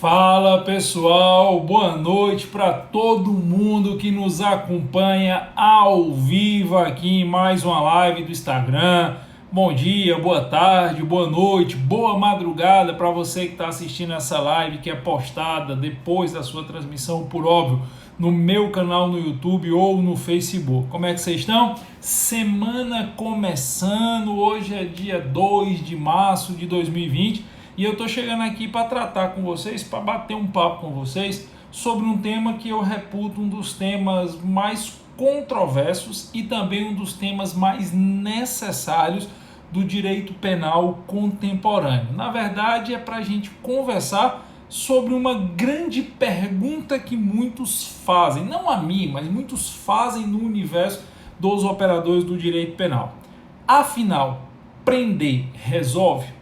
Fala pessoal, boa noite para todo mundo que nos acompanha ao vivo aqui em mais uma live do Instagram. Bom dia, boa tarde, boa noite, boa madrugada para você que está assistindo essa live que é postada depois da sua transmissão, por óbvio, no meu canal no YouTube ou no Facebook. Como é que vocês estão? Semana começando, hoje é dia 2 de março de 2020. E eu estou chegando aqui para tratar com vocês, para bater um papo com vocês sobre um tema que eu reputo um dos temas mais controversos e também um dos temas mais necessários do direito penal contemporâneo. Na verdade, é para a gente conversar sobre uma grande pergunta que muitos fazem, não a mim, mas muitos fazem no universo dos operadores do direito penal. Afinal, prender resolve?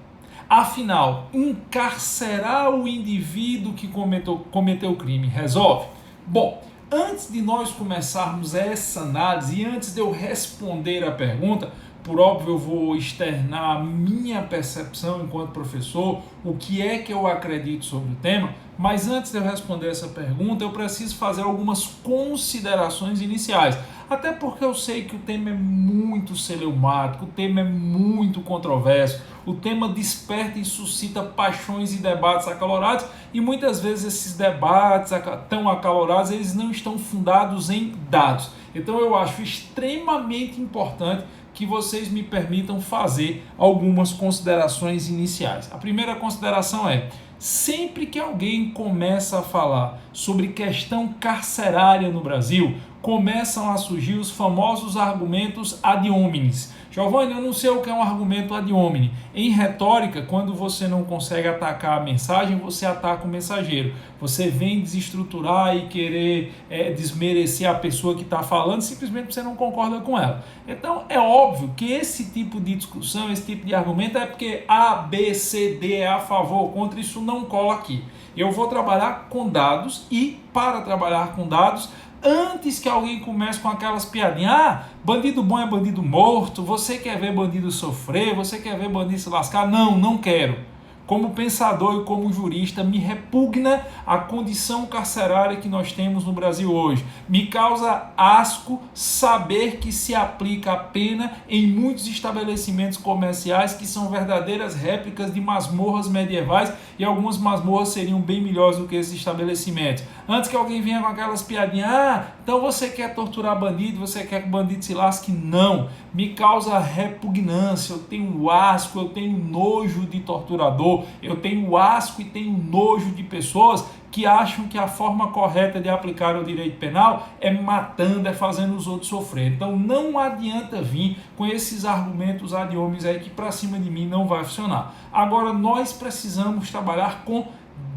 Afinal, encarcerar o indivíduo que cometeu o crime resolve? Bom, antes de nós começarmos essa análise e antes de eu responder a pergunta, por óbvio eu vou externar a minha percepção enquanto professor, o que é que eu acredito sobre o tema, mas antes de eu responder essa pergunta, eu preciso fazer algumas considerações iniciais. Até porque eu sei que o tema é muito celeumático, o tema é muito controverso, o tema desperta e suscita paixões e debates acalorados, e muitas vezes esses debates tão acalorados, eles não estão fundados em dados. Então eu acho extremamente importante que vocês me permitam fazer algumas considerações iniciais. A primeira consideração é: sempre que alguém começa a falar sobre questão carcerária no Brasil, começam a surgir os famosos argumentos ad hominem. Giovanni, eu não sei o que é um argumento ad hominem. Em retórica, quando você não consegue atacar a mensagem, você ataca o mensageiro. Você vem desestruturar e querer desmerecer a pessoa que está falando, simplesmente porque você não concorda com ela. Então, é óbvio que esse tipo de discussão, esse tipo de argumento é porque A, B, C, D é a favor ou contra, isso não cola aqui. Eu vou trabalhar com dados e, para trabalhar com dados, antes que alguém comece com aquelas piadinhas, bandido bom é bandido morto, você quer ver bandido sofrer, você quer ver bandido se lascar? Não, não quero. Como pensador e como jurista, me repugna a condição carcerária que nós temos no Brasil hoje. Me causa asco saber que se aplica a pena em muitos estabelecimentos comerciais que são verdadeiras réplicas de masmorras medievais, e algumas masmorras seriam bem melhores do que esses estabelecimentos. Antes que alguém venha com aquelas piadinhas, então você quer torturar bandido, você quer que o bandido se lasque? Não. Me causa repugnância, eu tenho asco, eu tenho nojo de torturador, eu tenho asco e tenho nojo de pessoas que acham que a forma correta de aplicar o direito penal é matando, é fazendo os outros sofrer. Então não adianta vir com esses argumentos ad hominem aí que para cima de mim não vai funcionar. Agora nós precisamos trabalhar com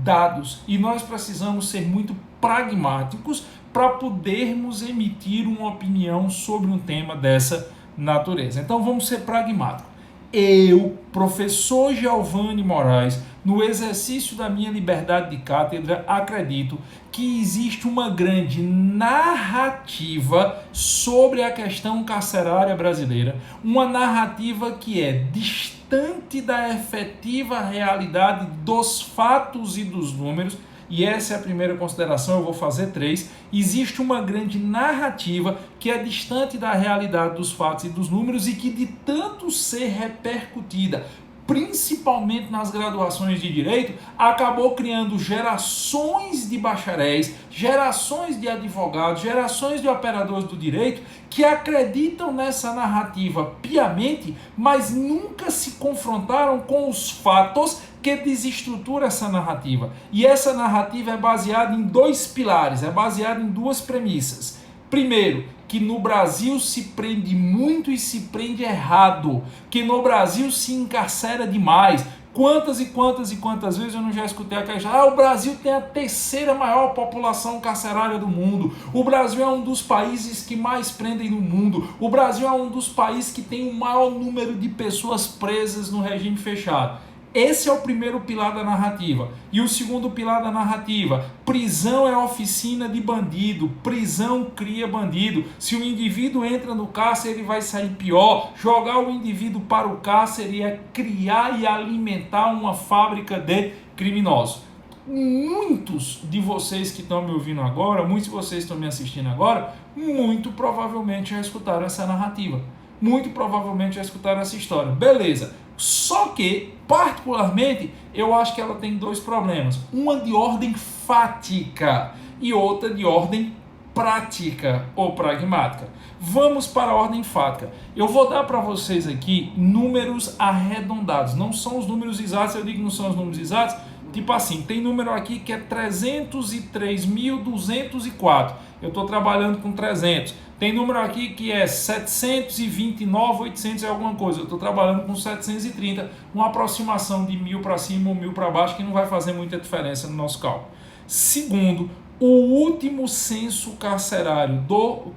dados e nós precisamos ser muito pragmáticos para podermos emitir uma opinião sobre um tema dessa natureza. Então vamos ser pragmáticos. Eu, professor Giovanni Moraes, no exercício da minha liberdade de cátedra, acredito que existe uma grande narrativa sobre a questão carcerária brasileira, uma narrativa que é distante da efetiva realidade dos fatos e dos números. E essa é a primeira consideração, eu vou fazer 3. Existe uma grande narrativa que é distante da realidade dos fatos e dos números e que, de tanto ser repercutida, principalmente nas graduações de direito, acabou criando gerações de bacharéis, gerações de advogados, gerações de operadores do direito que acreditam nessa narrativa piamente, mas nunca se confrontaram com os fatos que desestrutura essa narrativa. E essa narrativa é baseada em 2 pilares, é baseada em 2 premissas. Primeiro, que no Brasil se prende muito e se prende errado, que no Brasil se encarcera demais. Quantas e quantas vezes eu não já escutei aquela história? O Brasil tem a 3ª maior população carcerária do mundo. O Brasil é um dos países que mais prendem no mundo. O Brasil é um dos países que tem o maior número de pessoas presas no regime fechado. Esse é o primeiro pilar da narrativa. E o segundo pilar da narrativa: prisão é oficina de bandido, prisão cria bandido. Se o indivíduo entra no cárcere, ele vai sair pior. Jogar o indivíduo para o cárcere é criar e alimentar uma fábrica de criminosos. muitos de vocês que estão me ouvindo agora, muitos de vocês que estão me assistindo agora, muito provavelmente já escutaram essa narrativa. Muito provavelmente já escutaram essa história. Beleza. Só que, particularmente, eu acho que ela tem dois problemas. Uma de ordem fática e outra de ordem prática ou pragmática. Vamos para a ordem fática. Eu vou dar para vocês aqui números arredondados. Não são os números exatos, eu digo que não são os números exatos. Tipo assim, tem número aqui que é 303.204. Eu estou trabalhando com 300. Tem número aqui que é 729.800 e alguma coisa. Eu estou trabalhando com 730. Uma aproximação de 1.000 para cima ou 1.000 para baixo que não vai fazer muita diferença no nosso cálculo. Segundo, o último censo carcerário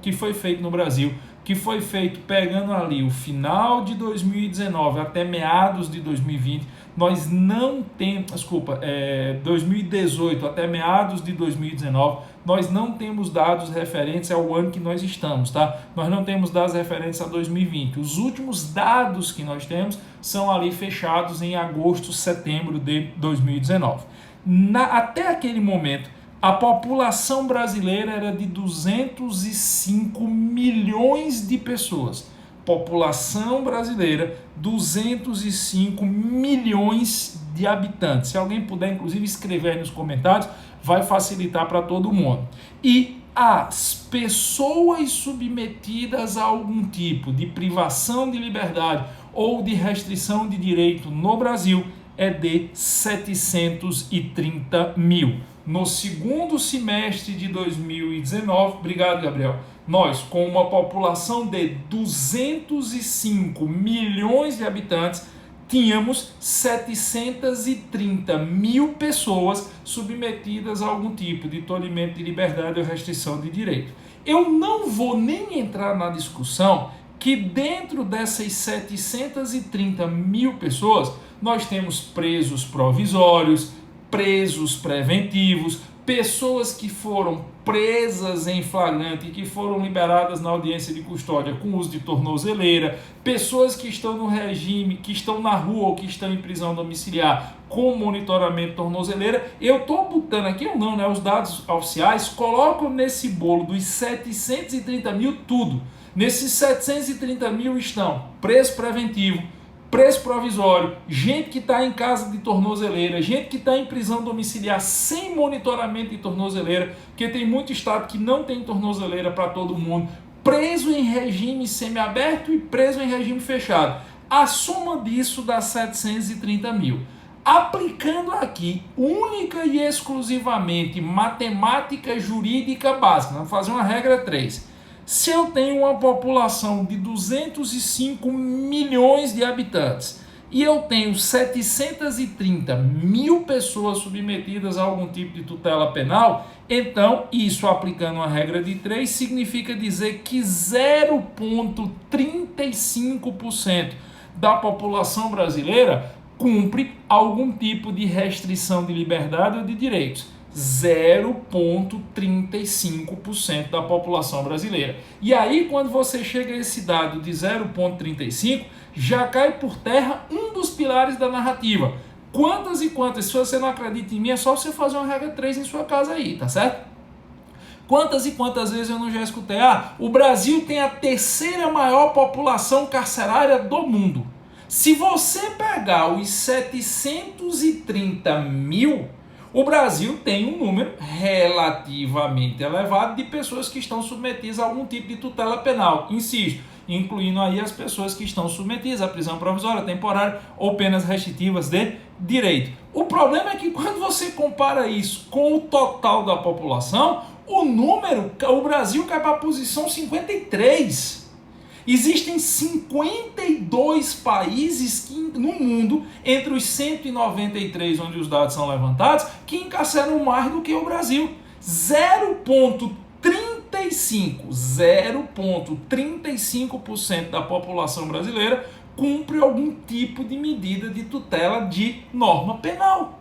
que foi feito no Brasil, que foi feito pegando ali o final de 2019 até meados de 2020, nós não temos, 2018 até meados de 2019, nós não temos dados referentes ao ano que nós estamos, tá? Nós não temos dados referentes a 2020. Os últimos dados que nós temos são ali fechados em agosto, setembro de 2019. Até aquele momento, a população brasileira era de 205 milhões de pessoas. População brasileira, 205 milhões de habitantes. Se alguém puder, inclusive, escrever aí nos comentários, vai facilitar para todo mundo. E as pessoas submetidas a algum tipo de privação de liberdade ou de restrição de direito no Brasil é de 730 mil. No segundo semestre de 2019, obrigado, Gabriel, nós, com uma população de 205 milhões de habitantes, tínhamos 730 mil pessoas submetidas a algum tipo de tolimento de liberdade ou restrição de direito. Eu não vou nem entrar na discussão que dentro dessas 730 mil pessoas, nós temos presos provisórios, presos preventivos, pessoas que foram presas em flagrante e que foram liberadas na audiência de custódia com uso de tornozeleira, pessoas que estão no regime, que estão na rua ou que estão em prisão domiciliar com monitoramento de tornozeleira. Eu estou botando aqui, ou não, né, os dados oficiais, colocam nesse bolo dos 730 mil tudo. Nesses 730 mil estão preso preventivo, preso provisório, gente que está em casa de tornozeleira, gente que está em prisão domiciliar sem monitoramento de tornozeleira, porque tem muito estado que não tem tornozeleira para todo mundo, preso em regime semiaberto e preso em regime fechado. A soma disso dá 730 mil. Aplicando aqui única e exclusivamente matemática jurídica básica, vamos fazer uma regra 3. Se eu tenho uma população de 205 milhões de habitantes e eu tenho 730 mil pessoas submetidas a algum tipo de tutela penal, então isso, aplicando uma regra de 3, significa dizer que 0,35% da população brasileira cumpre algum tipo de restrição de liberdade ou de direitos. 0,35% da população brasileira. E aí, quando você chega a esse dado de 0,35%, já cai por terra um dos pilares da narrativa. Quantas e quantas, se você não acredita em mim, é só você fazer uma regra 3 em sua casa aí, tá certo? Quantas e quantas vezes eu não já escutei, o Brasil tem a terceira maior população carcerária do mundo. Se você pegar os 730 mil, o Brasil tem um número relativamente elevado de pessoas que estão submetidas a algum tipo de tutela penal, insisto, incluindo aí as pessoas que estão submetidas à prisão provisória, temporária ou penas restritivas de direito. O problema é que quando você compara isso com o total da população, o Brasil cai para a posição 53. Existem 52 países no mundo, entre os 193 onde os dados são levantados, que encarceram mais do que o Brasil. 0,35% da população brasileira cumpre algum tipo de medida de tutela de norma penal.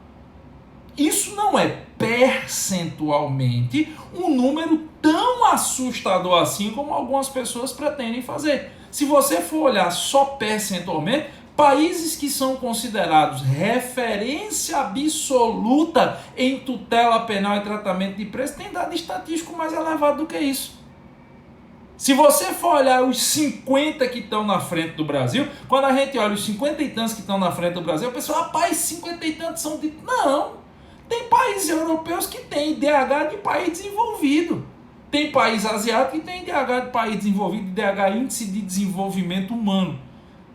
Isso não é percentualmente um número tão assustador assim como algumas pessoas pretendem fazer. Se você for olhar só percentualmente, Países que são considerados referência absoluta em tutela penal e tratamento de preso têm dado estatístico mais elevado do que isso. Se você for olhar os 50 que estão na frente do Brasil, quando a gente olha os 50 e tantos que estão na frente do Brasil, o pessoal, rapaz, 50 e tantos são de... Não! Tem países europeus que têm IDH de país desenvolvido. Tem país asiático que tem IDH de país desenvolvido, IDH Índice de Desenvolvimento Humano.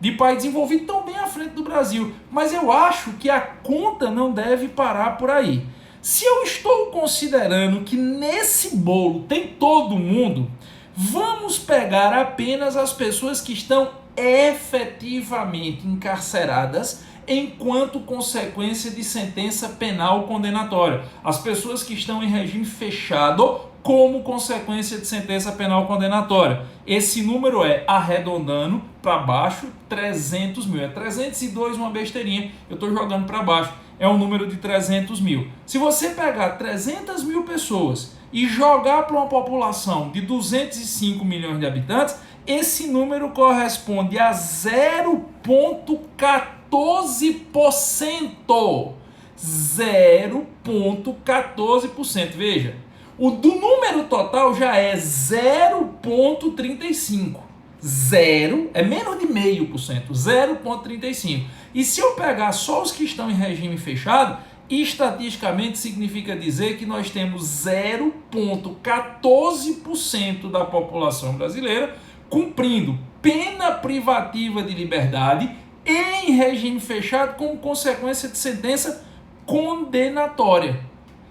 De país desenvolvido estão bem à frente do Brasil. Mas eu acho que a conta não deve parar por aí. Se eu estou considerando que nesse bolo tem todo mundo, vamos pegar apenas as pessoas que estão efetivamente encarceradas enquanto consequência de sentença penal condenatória. As pessoas que estão em regime fechado como consequência de sentença penal condenatória. Esse número é, arredondando para baixo, 300 mil. É 302 uma besteirinha, eu estou jogando para baixo. É um número de 300 mil. Se você pegar 300 mil pessoas e jogar para uma população de 205 milhões de habitantes, esse número corresponde a 0,14%. 0,14%. Veja, o do número total já é 0,35%. Zero é menos de 0,5%, 0,35%. E se eu pegar só os que estão em regime fechado, estatisticamente significa dizer que nós temos 0,14% da população brasileira cumprindo pena privativa de liberdade em regime fechado como consequência de sentença condenatória.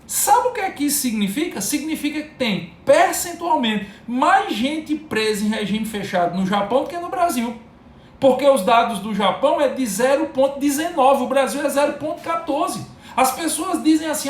Sabe o que é que isso significa? Significa que tem percentualmente mais gente presa em regime fechado no Japão do que no Brasil. Porque os dados do Japão é de 0,19, o Brasil é 0,14. As pessoas dizem assim,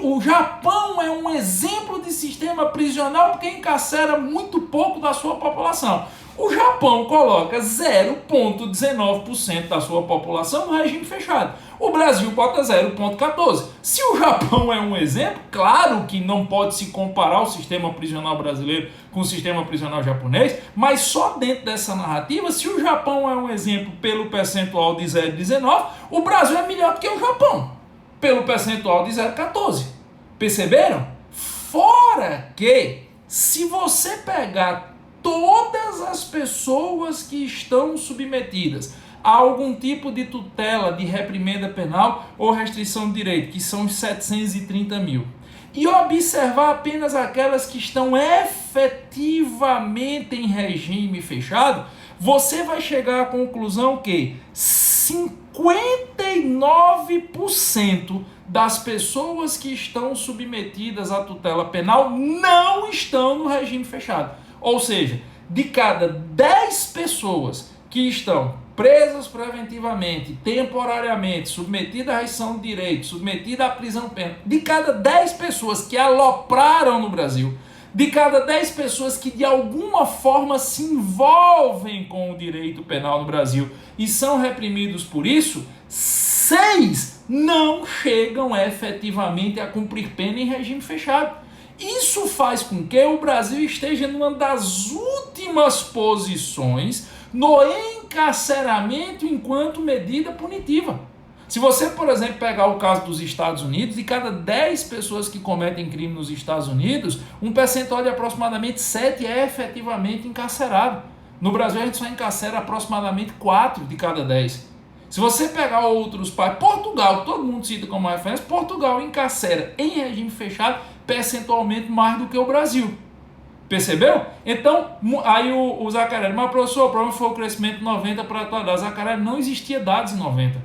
o Japão é um exemplo de sistema prisional porque encarcera muito pouco da sua população. O Japão coloca 0,19% da sua população no regime fechado. O Brasil bota 0,14%. Se o Japão é um exemplo, claro que não pode se comparar o sistema prisional brasileiro com o sistema prisional japonês, mas só dentro dessa narrativa, se o Japão é um exemplo pelo percentual de 0,19%, o Brasil é melhor do que o Japão, pelo percentual de 0,14%. Perceberam? Fora que, se você pegar todas as pessoas que estão submetidas a algum tipo de tutela, de reprimenda penal ou restrição de direito, que são os 730 mil, e observar apenas aquelas que estão efetivamente em regime fechado, você vai chegar à conclusão que 59% das pessoas que estão submetidas à tutela penal não estão no regime fechado. Ou seja, de cada 10 pessoas que estão presas preventivamente, temporariamente, submetidas à restrição de direito, submetidas à prisão penal, de cada 10 pessoas que alopraram no Brasil, de cada 10 pessoas que de alguma forma se envolvem com o direito penal no Brasil e são reprimidos por isso, 6 não chegam efetivamente a cumprir pena em regime fechado. Isso faz com que o Brasil esteja numa das últimas posições no encarceramento enquanto medida punitiva. Se você, por exemplo, pegar o caso dos Estados Unidos, de cada 10 pessoas que cometem crime nos Estados Unidos, um percentual de aproximadamente 7 é efetivamente encarcerado. No Brasil a gente só encarcera aproximadamente 4 de cada 10. Se você pegar outros países, Portugal, todo mundo cita como referência, Portugal encarcera em regime fechado percentualmente mais do que o Brasil. Percebeu? Então, aí o Zacarias, mas professor, o problema foi o crescimento de 90 para atualidade. Zacarias, não existia dados em 90.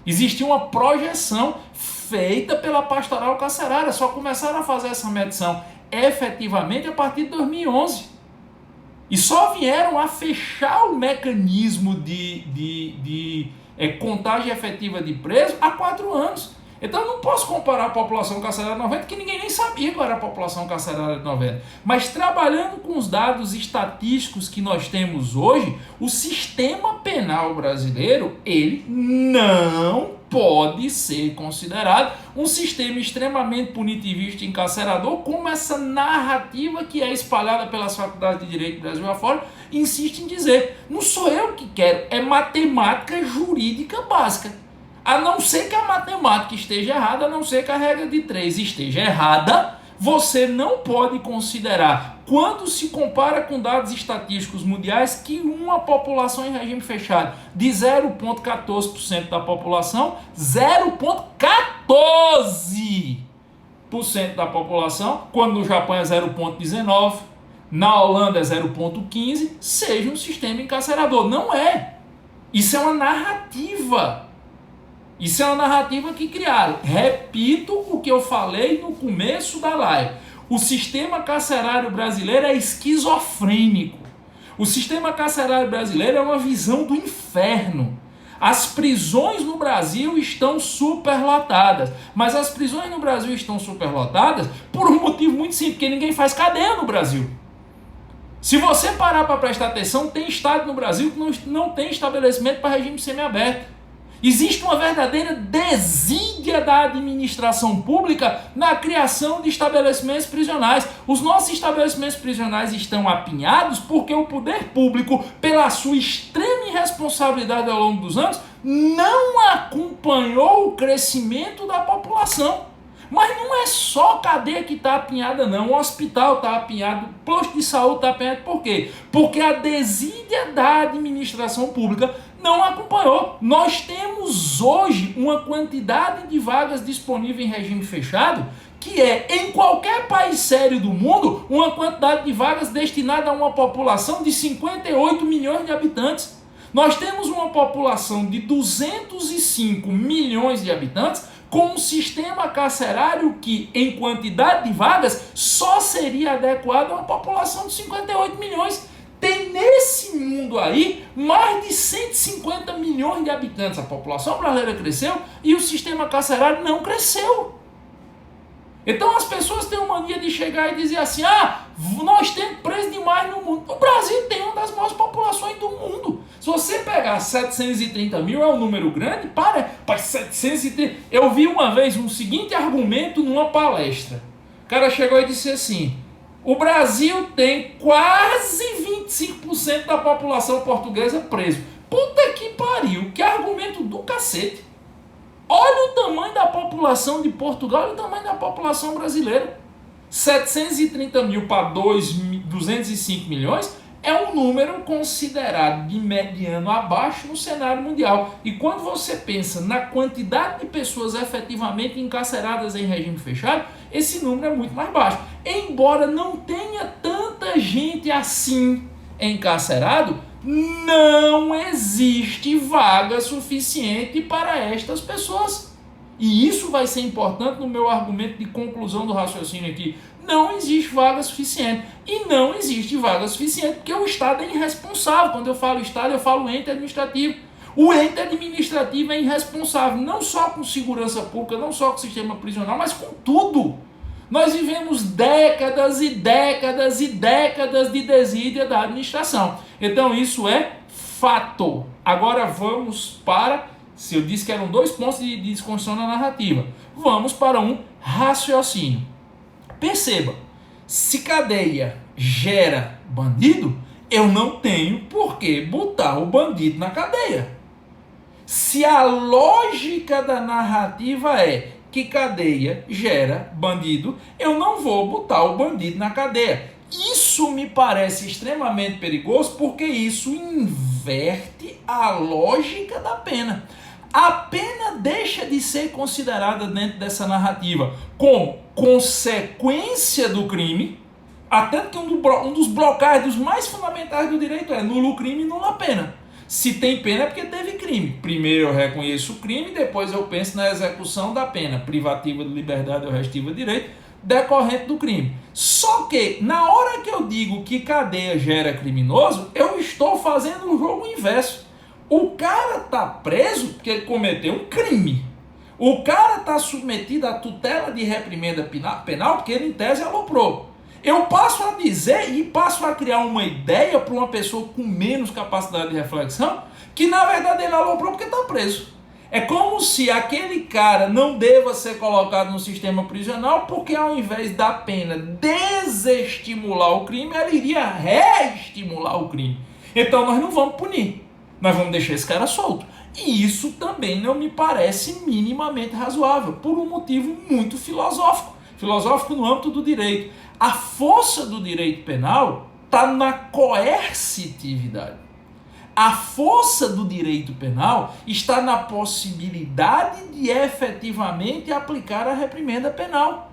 Existia uma projeção feita pela pastoral carcerária, só começaram a fazer essa medição efetivamente a partir de 2011. E só vieram a fechar o mecanismo de contagem efetiva de presos há 4 anos. Então eu não posso comparar a população carcerária de 90, que ninguém nem sabia qual era a população carcerária de 90. Mas trabalhando com os dados estatísticos que nós temos hoje, o sistema penal brasileiro, ele não pode ser considerado um sistema extremamente punitivista e encarcerador, como essa narrativa que é espalhada pelas faculdades de Direito do Brasil afora insiste em dizer. Não sou eu que quero, é matemática jurídica básica. A não ser que a matemática esteja errada, a não ser que a regra de 3 esteja errada, você não pode considerar, quando se compara com dados estatísticos mundiais, que uma população em regime fechado de 0,14% da população, 0,14% da população, quando no Japão é 0,19%, na Holanda é 0,15%, seja um sistema encarcerador. Não é. Isso é uma narrativa. Isso é uma narrativa que criaram. Repito o que eu falei no começo da live. O sistema carcerário brasileiro é esquizofrênico. O sistema carcerário brasileiro é uma visão do inferno. As prisões no Brasil estão superlotadas. Mas as prisões no Brasil estão superlotadas por um motivo muito simples, porque ninguém faz cadeia no Brasil. Se você parar para prestar atenção, tem estado no Brasil que não tem estabelecimento para regime semiaberto. Existe uma verdadeira desídia da administração pública na criação de estabelecimentos prisionais. Os nossos estabelecimentos prisionais estão apinhados porque o poder público, pela sua extrema irresponsabilidade ao longo dos anos, não acompanhou o crescimento da população. Mas não é só cadeia que está apinhada, não. O hospital está apinhado, o posto de saúde está apinhado. Por quê? Porque a desídia da administração pública não acompanhou. Nós temos hoje uma quantidade de vagas disponíveis em regime fechado que é, em qualquer país sério do mundo, uma quantidade de vagas destinada a uma população de 58 milhões de habitantes. Nós temos uma população de 205 milhões de habitantes com um sistema carcerário que, em quantidade de vagas, só seria adequado a uma população de 58 milhões. Tem nesse mundo aí mais de 150 milhões de habitantes. A população brasileira cresceu e o sistema carcerário não cresceu. Então as pessoas têm uma mania de chegar e dizer assim, nós temos preso demais no mundo. O Brasil tem uma das maiores populações do mundo. Se você pegar 730 mil, é um número grande, para 730. Eu vi uma vez um seguinte argumento numa palestra. O cara chegou e disse assim, o Brasil tem quase 25% da população portuguesa preso. Puta que pariu, que argumento do cacete. Olha o tamanho da população de Portugal e o tamanho da população brasileira. 730 mil para 205 milhões é um número considerado de mediano abaixo no cenário mundial. E quando você pensa na quantidade de pessoas efetivamente encarceradas em regime fechado, esse número é muito mais baixo. Embora não tenha tanta gente assim encarcerado, não existe vaga suficiente para estas pessoas. E isso vai ser importante no meu argumento de conclusão do raciocínio aqui. Não existe vaga suficiente. E não existe vaga suficiente porque o Estado é irresponsável. Quando eu falo Estado, eu falo ente administrativo. O ente administrativo é irresponsável, não só com segurança pública, não só com o sistema prisional, mas com tudo. Nós vivemos décadas e décadas e décadas de desídia da administração. Então isso é fato. Agora vamos para, se eu disse que eram 2 pontos de desconstrução na narrativa, vamos para um raciocínio. Perceba, se cadeia gera bandido, eu não tenho por que botar o bandido na cadeia. Se a lógica da narrativa é que cadeia gera bandido, eu não vou botar o bandido na cadeia. Isso me parece extremamente perigoso porque isso inverte a lógica da pena. A pena deixa de ser considerada dentro dessa narrativa como consequência do crime, até que um dos blocários mais fundamentais do direito é nulo crime, nula pena. Se tem pena é porque teve crime. Primeiro eu reconheço o crime, depois eu penso na execução da pena, privativa de liberdade ou restiva de direito, decorrente do crime. Só que, na hora que eu digo que cadeia gera criminoso, eu estou fazendo o jogo inverso. O cara está preso porque ele cometeu um crime. O cara está submetido à tutela de reprimenda penal porque ele, em tese, aloprou. Eu passo a dizer e passo a criar uma ideia para uma pessoa com menos capacidade de reflexão que, na verdade, ele aloprou porque está preso. É como se aquele cara não deva ser colocado no sistema prisional, porque ao invés da pena desestimular o crime, ela iria reestimular o crime. Então nós não vamos punir, nós vamos deixar esse cara solto. E isso também não me parece minimamente razoável, por um motivo muito filosófico. Filosófico no âmbito do direito. A força do direito penal está na coercitividade. A força do direito penal está na possibilidade de efetivamente aplicar a reprimenda penal.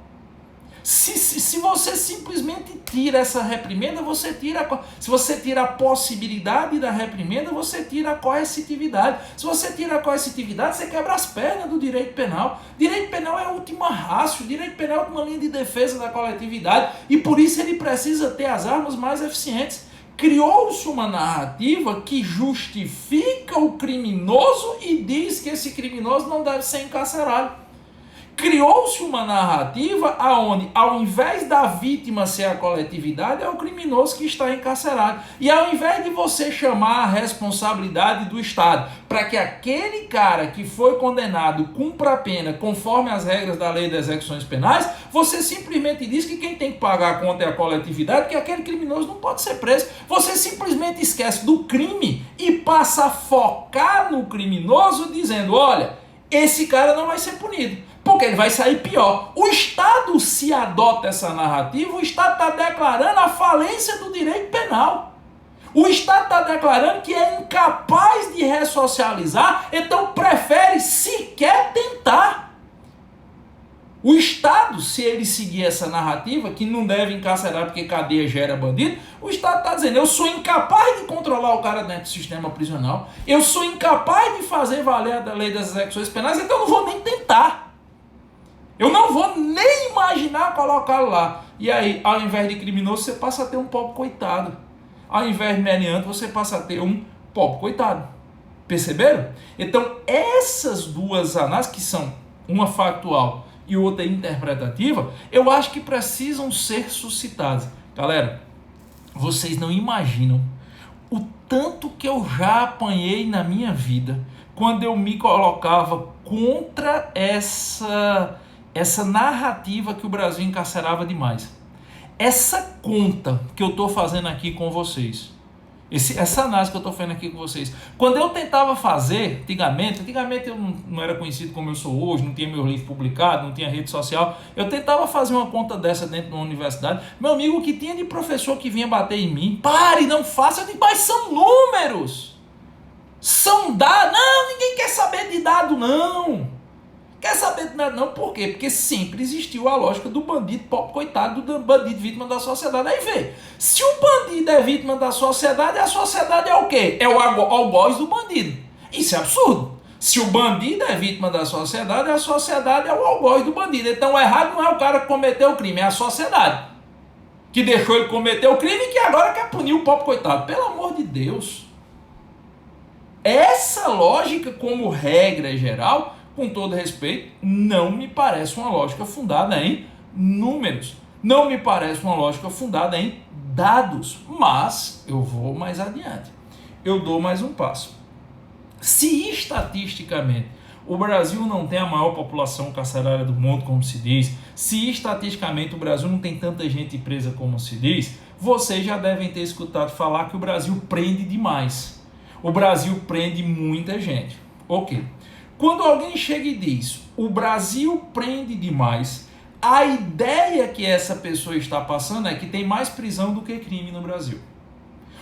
Se você simplesmente tira essa reprimenda, se você tira a possibilidade da reprimenda, você tira a coercitividade. Se você tira a coercitividade, você quebra as pernas do direito penal. Direito penal é a última ratio, direito penal é uma linha de defesa da coletividade, e por isso ele precisa ter as armas mais eficientes. Criou-se uma narrativa que justifica o criminoso e diz que esse criminoso não deve ser encarcerado. Criou-se uma narrativa onde, ao invés da vítima ser a coletividade, é o criminoso que está encarcerado. E ao invés de você chamar a responsabilidade do Estado para que aquele cara que foi condenado cumpra a pena conforme as regras da lei das execuções penais, você simplesmente diz que quem tem que pagar a conta é a coletividade, que aquele criminoso não pode ser preso. Você simplesmente esquece do crime e passa a focar no criminoso dizendo, olha, esse cara não vai ser punido, porque ele vai sair pior. O Estado, se adota essa narrativa, o Estado está declarando a falência do direito penal. O Estado está declarando que é incapaz de ressocializar, então prefere sequer tentar. O Estado, se ele seguir essa narrativa, que não deve encarcerar porque cadeia gera bandido, o Estado está dizendo, eu sou incapaz de controlar o cara dentro do sistema prisional, eu sou incapaz de fazer valer a lei das execuções penais, então eu não vou nem tentar. Eu não vou nem imaginar colocá-lo lá. E aí, ao invés de criminoso, você passa a ter um pobre coitado. Ao invés de meliante, você passa a ter um pobre coitado. Perceberam? Então, essas duas análises, que são uma factual e outra interpretativa, eu acho que precisam ser suscitadas. Galera, vocês não imaginam o tanto que eu já apanhei na minha vida quando eu me colocava contra essa narrativa que o Brasil encarcerava demais. Essa conta que eu estou fazendo aqui com vocês, essa análise que eu estou fazendo aqui com vocês, quando eu tentava fazer, antigamente eu não era conhecido como eu sou hoje, não tinha meu livro publicado, não tinha rede social, eu tentava fazer uma conta dessa dentro de uma universidade, meu amigo, o que tinha de professor que vinha bater em mim, pare, não faça, eu digo, mas são números, são dados, não, ninguém quer saber de dado não. Quer saber de nada não? Por quê? Porque sempre existiu a lógica do bandido pobre coitado, do bandido vítima da sociedade. Aí vê, se o bandido é vítima da sociedade, a sociedade é o quê? É o algoz do bandido. Isso é absurdo. Se o bandido é vítima da sociedade, a sociedade é o algoz do bandido. Então o errado não é o cara que cometeu o crime, é a sociedade que deixou ele cometer o crime e que agora quer punir o pobre coitado. Pelo amor de Deus. Essa lógica, como regra geral, com todo respeito, não me parece uma lógica fundada em números. Não me parece uma lógica fundada em dados. Mas eu vou mais adiante. Eu dou mais um passo. Se estatisticamente o Brasil não tem a maior população carcerária do mundo, como se diz, se estatisticamente o Brasil não tem tanta gente presa como se diz, vocês já devem ter escutado falar que o Brasil prende demais. O Brasil prende muita gente. Ok. Quando alguém chega e diz, o Brasil prende demais, a ideia que essa pessoa está passando é que tem mais prisão do que crime no Brasil.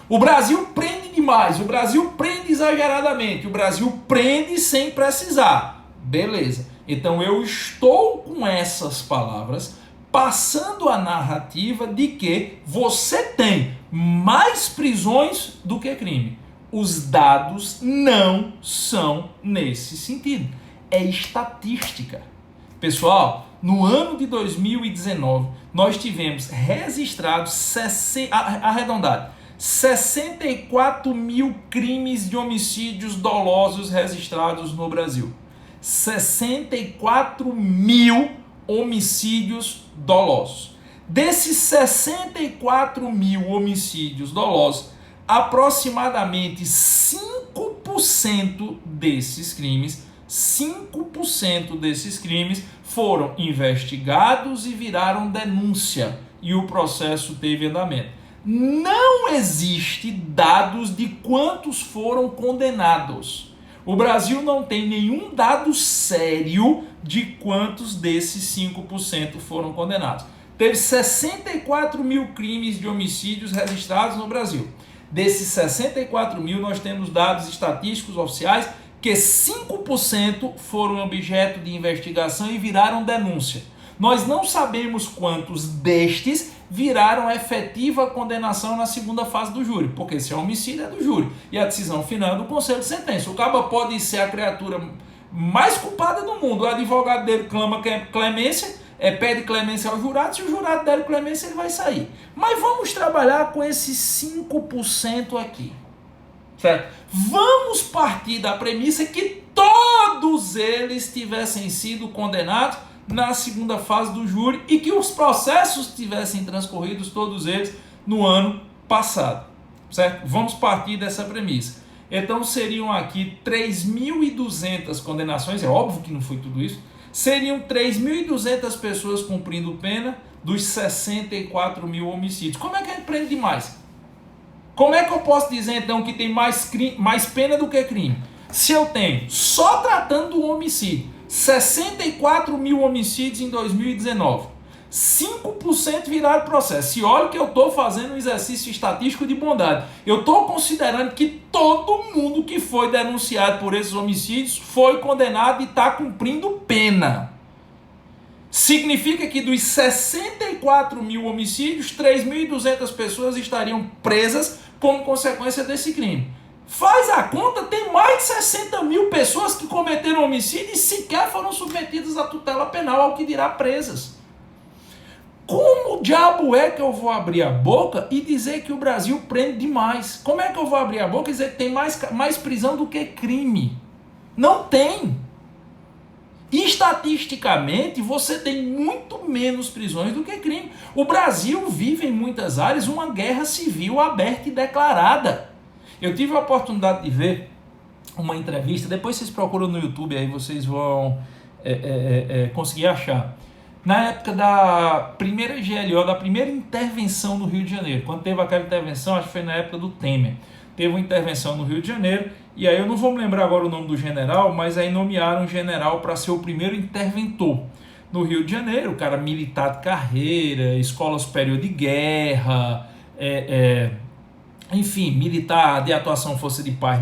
O Brasil prende demais, o Brasil prende exageradamente, o Brasil prende sem precisar. Beleza. Então eu estou com essas palavras passando a narrativa de que você tem mais prisões do que crime. Os dados não são nesse sentido. É estatística. Pessoal, no ano de 2019, nós tivemos registrados, arredondado, 64 mil crimes de homicídios dolosos registrados no Brasil. 64 mil homicídios dolosos. Desses 64 mil homicídios dolosos, aproximadamente 5% desses crimes 5% desses crimes foram investigados e viraram denúncia, e o processo teve andamento. Não existe dados de quantos foram condenados. O Brasil não tem nenhum dado sério de quantos desses 5% foram condenados. Teve 64 mil crimes de homicídios registrados no Brasil. Desses 64 mil, nós temos dados estatísticos oficiais que 5% foram objeto de investigação e viraram denúncia. Nós não sabemos quantos destes viraram efetiva condenação na segunda fase do júri, porque se é homicídio é do júri e a decisão final é do conselho de sentença. O cabo pode ser a criatura mais culpada do mundo, o advogado dele clama clemência, pede clemência ao jurado, se o jurado der clemência ele vai sair. Mas vamos trabalhar com esses 5% aqui, certo? Vamos partir da premissa que todos eles tivessem sido condenados na segunda fase do júri e que os processos tivessem transcorrido todos eles no ano passado, certo? Vamos partir dessa premissa. Então seriam aqui 3.200 condenações, é óbvio que não foi tudo isso, seriam 3.200 pessoas cumprindo pena dos 64 mil homicídios. Como é que a gente prende demais? Como é que eu posso dizer então que tem mais pena do que crime? Se eu tenho, só tratando do homicídio, 64 mil homicídios em 2019, 5% viraram processo. E olha que eu estou fazendo um exercício estatístico de bondade. Eu estou considerando que todo mundo que foi denunciado por esses homicídios foi condenado e está cumprindo pena. Significa que dos 64 mil homicídios, 3.200 pessoas estariam presas como consequência desse crime. Faz a conta, tem mais de 60 mil pessoas que cometeram homicídio e sequer foram submetidas à tutela penal, ao que dirá presas. Como diabo é que eu vou abrir a boca e dizer que o Brasil prende demais? Como é que eu vou abrir a boca e dizer que tem mais prisão do que crime? Não tem. Estatisticamente, você tem muito menos prisões do que crime. O Brasil vive em muitas áreas uma guerra civil aberta e declarada. Eu tive a oportunidade de ver uma entrevista, depois vocês procuram no YouTube, aí vocês vão conseguir achar. Na época da primeira GLO, da primeira intervenção no Rio de Janeiro, quando teve aquela intervenção, acho que foi na época do Temer, teve uma intervenção no Rio de Janeiro, e aí eu não vou me lembrar agora o nome do general, mas aí nomearam um general para ser o primeiro interventor no Rio de Janeiro, o cara militar de carreira, escola superior de guerra, enfim, militar de atuação força de paz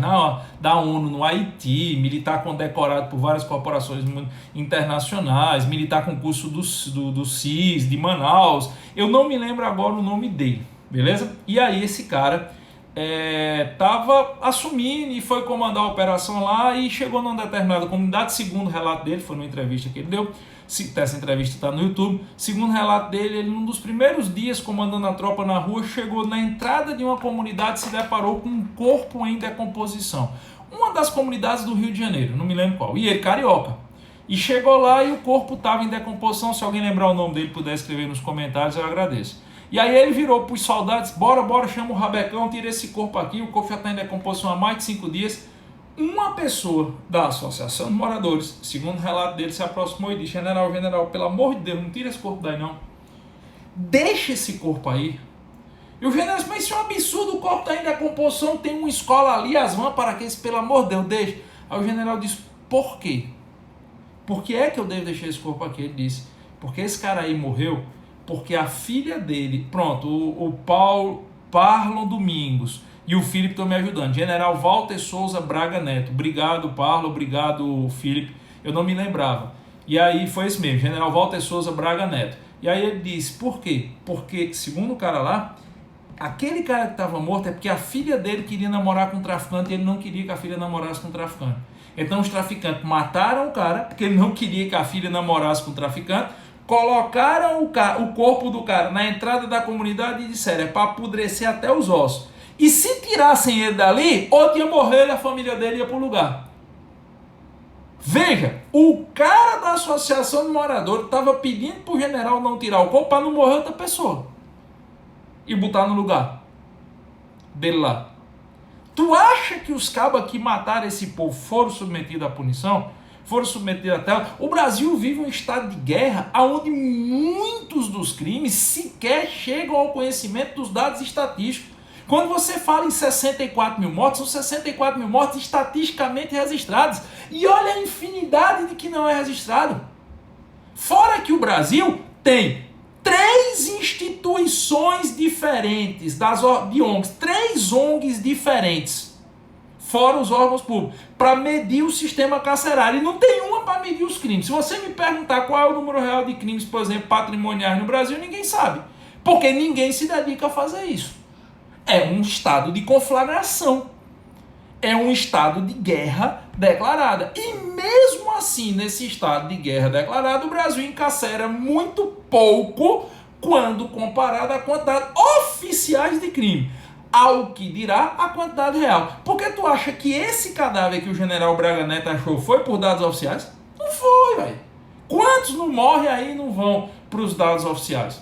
da ONU no Haiti, militar condecorado por várias corporações internacionais, militar com curso do CIS, de Manaus, eu não me lembro agora o nome dele, beleza? E aí esse cara estava assumindo e foi comandar a operação lá e chegou numa determinada comunidade, segundo o relato dele, foi numa entrevista que ele deu, essa entrevista está no YouTube, segundo o relato dele, ele num dos primeiros dias comandando a tropa na rua, chegou na entrada de uma comunidade e se deparou com um corpo em decomposição. Uma das comunidades do Rio de Janeiro, não me lembro qual, e ele carioca. E chegou lá e o corpo estava em decomposição, se alguém lembrar o nome dele puder escrever nos comentários, eu agradeço. E aí ele virou para os soldados, bora, chama o rabecão, tira esse corpo aqui, o corpo já está em decomposição há mais de 5 dias. Uma pessoa da Associação de Moradores, segundo o relato dele, se aproximou e disse: general, pelo amor de Deus, não tira esse corpo daí não. Deixa esse corpo aí. E o general disse: mas isso é um absurdo, o corpo está em decomposição, tem uma escola ali, as vãs para que, pelo amor de Deus, deixa. Aí o general disse: por quê? Por que é que eu devo deixar esse corpo aqui? Ele disse: porque esse cara aí morreu, porque a filha dele, pronto, o Parlon Domingos, e o Felipe estão me ajudando. General Walter Souza Braga Neto. Obrigado, Parlo. Obrigado, Felipe. Eu não me lembrava. E aí foi esse mesmo, General Walter Souza Braga Neto. E aí ele disse, por quê? Porque, segundo o cara lá, aquele cara que estava morto é porque a filha dele queria namorar com um traficante e ele não queria que a filha namorasse com um traficante. Então os traficantes mataram o cara, porque ele não queria que a filha namorasse com um traficante, colocaram o corpo do cara na entrada da comunidade e disseram: é para apodrecer até os ossos. E se tirassem ele dali, ou tinha morrido, a família dele ia para o lugar. Veja, o cara da Associação de Moradores estava pedindo para o general não tirar o corpo para não morrer outra pessoa e botar no lugar dele lá. Tu acha que os cabas que mataram esse povo foram submetidos à punição? foram submetidos à tela. O Brasil vive um estado de guerra onde muitos dos crimes sequer chegam ao conhecimento dos dados estatísticos. Quando você fala em 64 mil mortes, são 64 mil mortes estatisticamente registradas. E olha a infinidade de que não é registrado. Fora que o Brasil tem 3 instituições diferentes de ONGs, 3 ONGs diferentes, fora os órgãos públicos, para medir o sistema carcerário. E não tem uma para medir os crimes. Se você me perguntar qual é o número real de crimes, por exemplo, patrimoniais no Brasil, ninguém sabe. Porque ninguém se dedica a fazer isso. É um estado de conflagração. É um estado de guerra declarada. E mesmo assim, nesse estado de guerra declarada, o Brasil encarcera muito pouco quando comparado à quantidade oficiais de crime. Ao que dirá a quantidade real. Porque tu acha que esse cadáver que o general Braga Neto achou foi por dados oficiais? Não foi, velho. Quantos não morrem aí e não vão para os dados oficiais?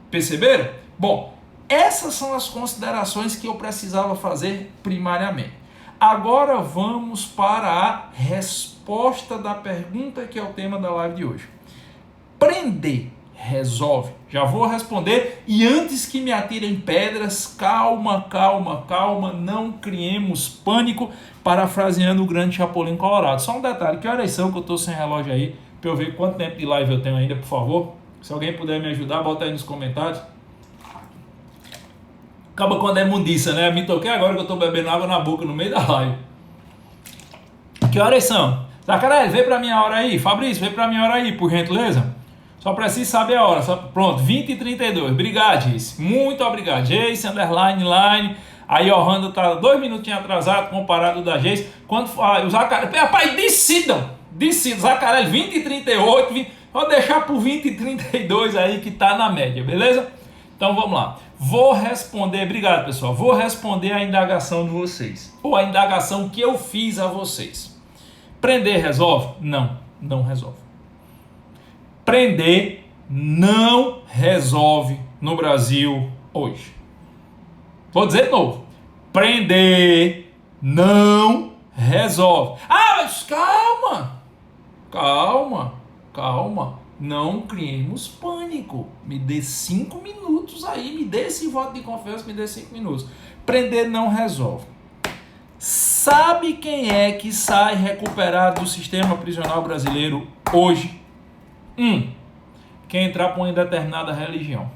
Perceberam? Bom, essas são as considerações que eu precisava fazer primariamente. Agora vamos para a resposta da pergunta que é o tema da live de hoje. Prender resolve? Já vou responder, e antes que me atirem pedras, calma, não criemos pânico, parafraseando o grande Chapolin Colorado. Só um detalhe, que horas são que eu estou sem relógio aí, para eu ver quanto tempo de live eu tenho ainda, por favor. Se alguém puder me ajudar, bota aí nos comentários. Acaba quando é mundiça, né? Me toquei agora que eu estou bebendo água na boca no meio da live. Que horas são? Zacarelli, vem pra minha hora aí. Fabrício, vem pra minha hora aí, por gentileza. Só preciso saber a hora. Pronto, 20h32. Obrigado, Jace. Muito obrigado. Jace, line. Aí o Randa tá 2 minutinhos atrasado comparado da Jace. Quando o Zacarelli... Rapaz, decidam. Zacarelli, 20h38. Vou deixar por 20h32 aí que tá na média, beleza? Então vamos lá. Vou responder, obrigado pessoal, vou responder a indagação de vocês. Ou a indagação que eu fiz a vocês. Prender resolve? Não, não resolve. Prender não resolve no Brasil hoje. Vou dizer de novo. Prender não resolve. Ah, mas calma. Não criemos pânico. Me dê 5 minutos aí, me dê esse voto de confiança, me dê 5 minutos. Prender não resolve. Sabe quem é que sai recuperado do sistema prisional brasileiro hoje? Quem entrar por uma determinada religião.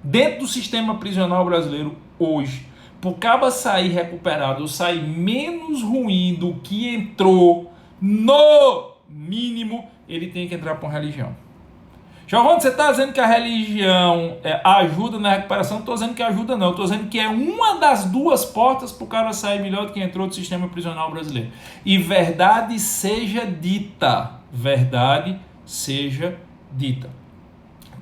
Dentro do sistema prisional brasileiro hoje, por causa sair recuperado, sair menos ruim do que entrou, no mínimo, ele tem que entrar por uma religião. Giovanni, você está dizendo que a religião ajuda na recuperação? Não estou dizendo que ajuda, não. Estou dizendo que é uma das 2 portas para o cara sair melhor do que entrou do sistema prisional brasileiro. E verdade seja dita.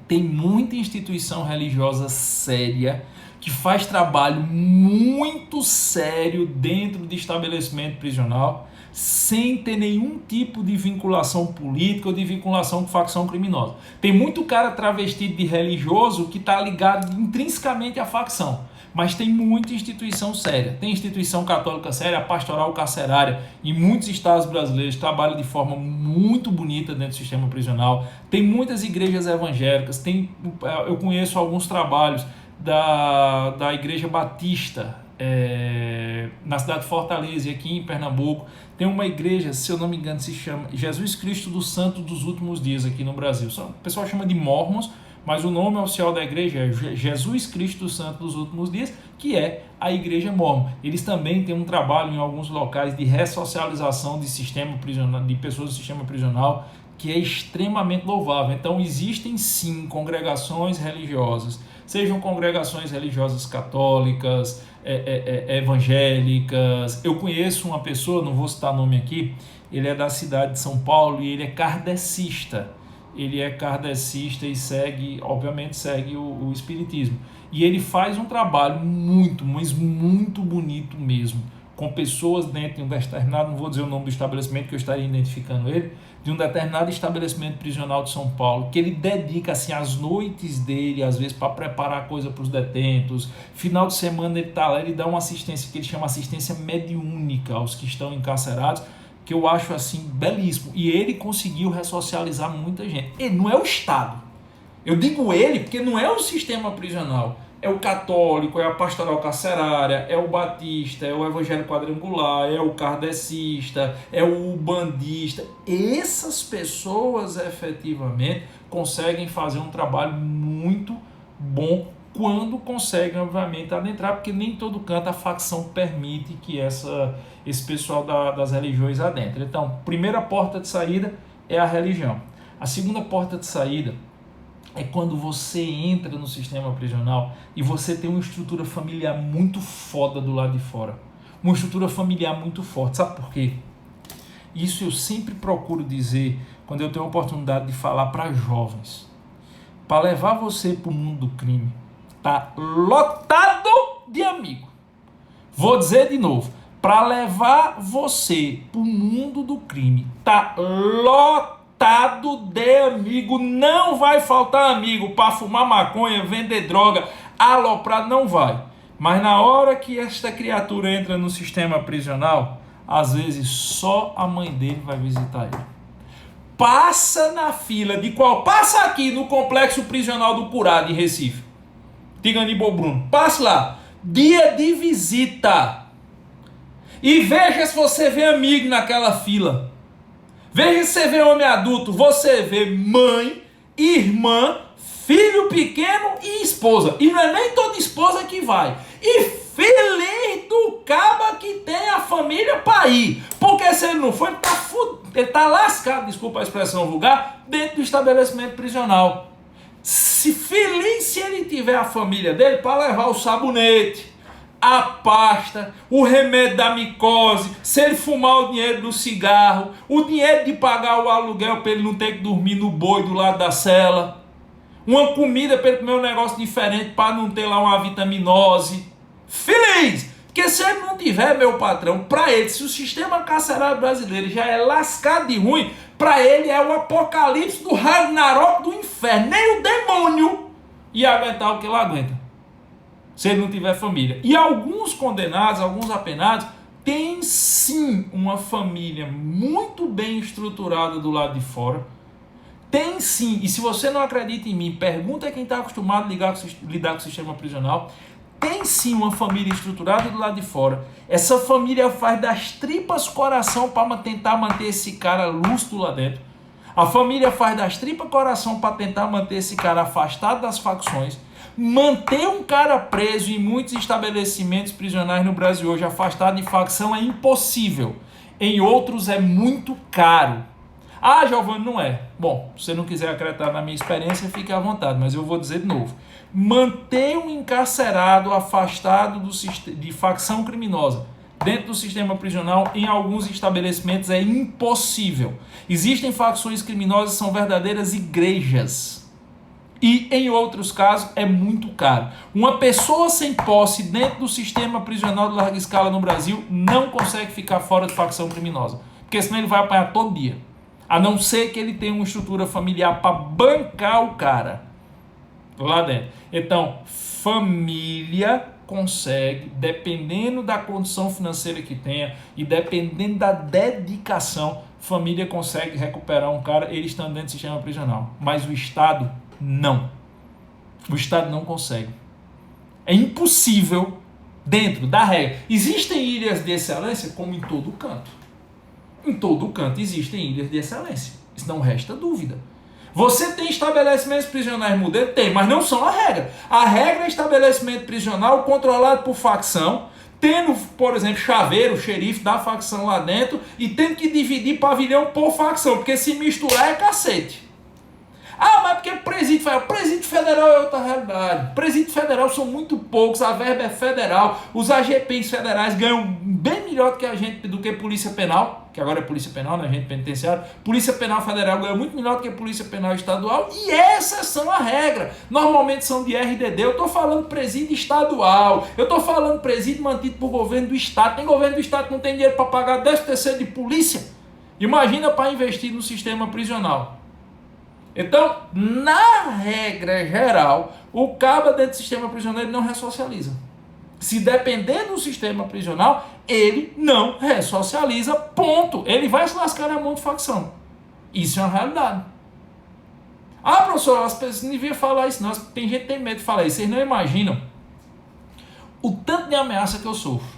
Tem muita instituição religiosa séria que faz trabalho muito sério dentro de estabelecimento prisional, sem ter nenhum tipo de vinculação política ou de vinculação com facção criminosa. Tem muito cara travestido de religioso que está ligado intrinsecamente à facção, mas tem muita instituição séria. Tem instituição católica séria, a pastoral carcerária, em muitos estados brasileiros, trabalha de forma muito bonita dentro do sistema prisional. Tem muitas igrejas evangélicas, eu conheço alguns trabalhos da Igreja Batista, na cidade de Fortaleza, aqui em Pernambuco. Tem uma igreja, se eu não me engano, se chama Jesus Cristo dos Santos dos Últimos Dias aqui no Brasil. O pessoal chama de Mormons, mas o nome oficial da igreja é Jesus Cristo dos Santos dos Últimos Dias, que é a igreja Mormon. Eles também têm um trabalho em alguns locais de ressocialização de sistema prisional, de pessoas do sistema prisional, que é extremamente louvável. Então existem sim congregações religiosas, sejam congregações religiosas católicas, evangélicas. Eu conheço uma pessoa, não vou citar nome aqui, ele é da cidade de São Paulo e ele é kardecista. Ele é kardecista e obviamente segue o espiritismo. E ele faz um trabalho muito, mas muito bonito mesmo, com pessoas dentro de um determinado, não vou dizer o nome do estabelecimento que eu estaria identificando ele, de um determinado estabelecimento prisional de São Paulo, que ele dedica assim as noites dele, às vezes, para preparar coisa para os detentos. Final de semana ele está lá, ele dá uma assistência que ele chama assistência mediúnica aos que estão encarcerados, que eu acho assim belíssimo. E ele conseguiu ressocializar muita gente. Ele não é o Estado. Eu digo ele porque não é o sistema prisional. É o católico, é a pastoral carcerária, é o batista, é o evangélico quadrangular, é o kardecista, é o bandista. Essas pessoas efetivamente conseguem fazer um trabalho muito bom quando conseguem, obviamente, adentrar, porque nem todo canto a facção permite que esse pessoal das religiões adentre. Então, primeira porta de saída é a religião. A segunda porta de saída é quando você entra no sistema prisional e você tem uma estrutura familiar muito foda do lado de fora. Uma estrutura familiar muito forte. Sabe por quê? Isso eu sempre procuro dizer quando eu tenho a oportunidade de falar para jovens. Para levar você para o mundo do crime, tá lotado de amigo. Vou dizer de novo. Para levar você para o mundo do crime, tá lotado de amigo. Não vai faltar amigo para fumar maconha, vender droga, aloprar, não vai. Mas na hora que esta criatura entra no sistema prisional, às vezes só a mãe dele vai visitar ele. Passa na fila de qual? Passa aqui no complexo prisional do Purá de Recife. Tiganibô Bruno. Passe lá. Dia de visita. E veja se você vê amigo naquela fila. Veja se você vê homem adulto. Você vê mãe, irmã, filho pequeno e esposa. E não é nem toda esposa que vai. E feliz do caba que tem a família para ir. Porque se ele não for, ele tá lascado, desculpa a expressão vulgar, dentro do estabelecimento prisional. Feliz se ele tiver a família dele para levar o sabonete, a pasta, o remédio da micose, se ele fumar o dinheiro do cigarro, o dinheiro de pagar o aluguel para ele não ter que dormir no boi do lado da cela, uma comida para ele comer um negócio diferente para não ter lá uma vitaminose. Feliz! Porque se ele não tiver, meu patrão, para ele, se o sistema carcerário brasileiro já é lascado de ruim, para ele é o apocalipse do Ragnarok do inferno. Nem o demônio ia aguentar o que ele aguenta, se ele não tiver família. E alguns condenados, alguns apenados, têm sim uma família muito bem estruturada do lado de fora. Tem sim, e se você não acredita em mim, pergunta quem está acostumado a lidar com o sistema prisional. Tem sim uma família estruturada do lado de fora. Essa família faz das tripas coração para tentar manter esse cara lúcido lá dentro. A família faz das tripas coração para tentar manter esse cara afastado das facções. Manter um cara preso em muitos estabelecimentos prisionais no Brasil hoje, afastado de facção, é impossível. Em outros é muito caro. Ah, Giovanni, não é. Bom, se você não quiser acreditar na minha experiência, fique à vontade, mas eu vou dizer de novo. Manter um encarcerado afastado de facção criminosa dentro do sistema prisional em alguns estabelecimentos é impossível. Existem facções criminosas que são verdadeiras igrejas. E em outros casos é muito caro. Uma pessoa sem posse dentro do sistema prisional de larga escala no Brasil não consegue ficar fora de facção criminosa, porque senão ele vai apanhar todo dia. A não ser que ele tenha uma estrutura familiar para bancar o cara lá dentro. Então, família consegue, dependendo da condição financeira que tenha e dependendo da dedicação, família consegue recuperar um cara, ele estando dentro do sistema prisional. Mas o Estado, não. O Estado não consegue. É impossível dentro da regra. Existem ilhas de excelência, como em todo canto. Em todo canto existem ilhas de excelência. Isso não resta dúvida. Você tem estabelecimentos prisionais modelos? Tem, mas não são a regra. A regra é estabelecimento prisional controlado por facção, tendo, por exemplo, chaveiro, xerife da facção lá dentro e tendo que dividir pavilhão por facção, porque se misturar é cacete. Ah, mas porque o presídio federal é outra realidade. Presídio federal são muito poucos, a verba é federal, os AGPs federais ganham bem melhor do que Polícia Penal, que agora é Polícia Penal, né, agente penitenciário. Polícia Penal Federal ganha muito melhor do que Polícia Penal Estadual, e essas são a regra. Normalmente são de RDD, eu estou falando presídio estadual, eu estou falando presídio mantido por governo do Estado. Tem governo do Estado que não tem dinheiro para pagar 13º de polícia. Imagina para investir no sistema prisional. Então, na regra geral, o cabo dentro do sistema prisional não ressocializa. Se depender do sistema prisional, ele não ressocializa, ponto. Ele vai se lascar na mão de facção. Isso é uma realidade. Ah, professor, as pessoas não deviam falar isso não. Tem gente que tem medo de falar isso. Vocês não imaginam o tanto de ameaça que eu sofro.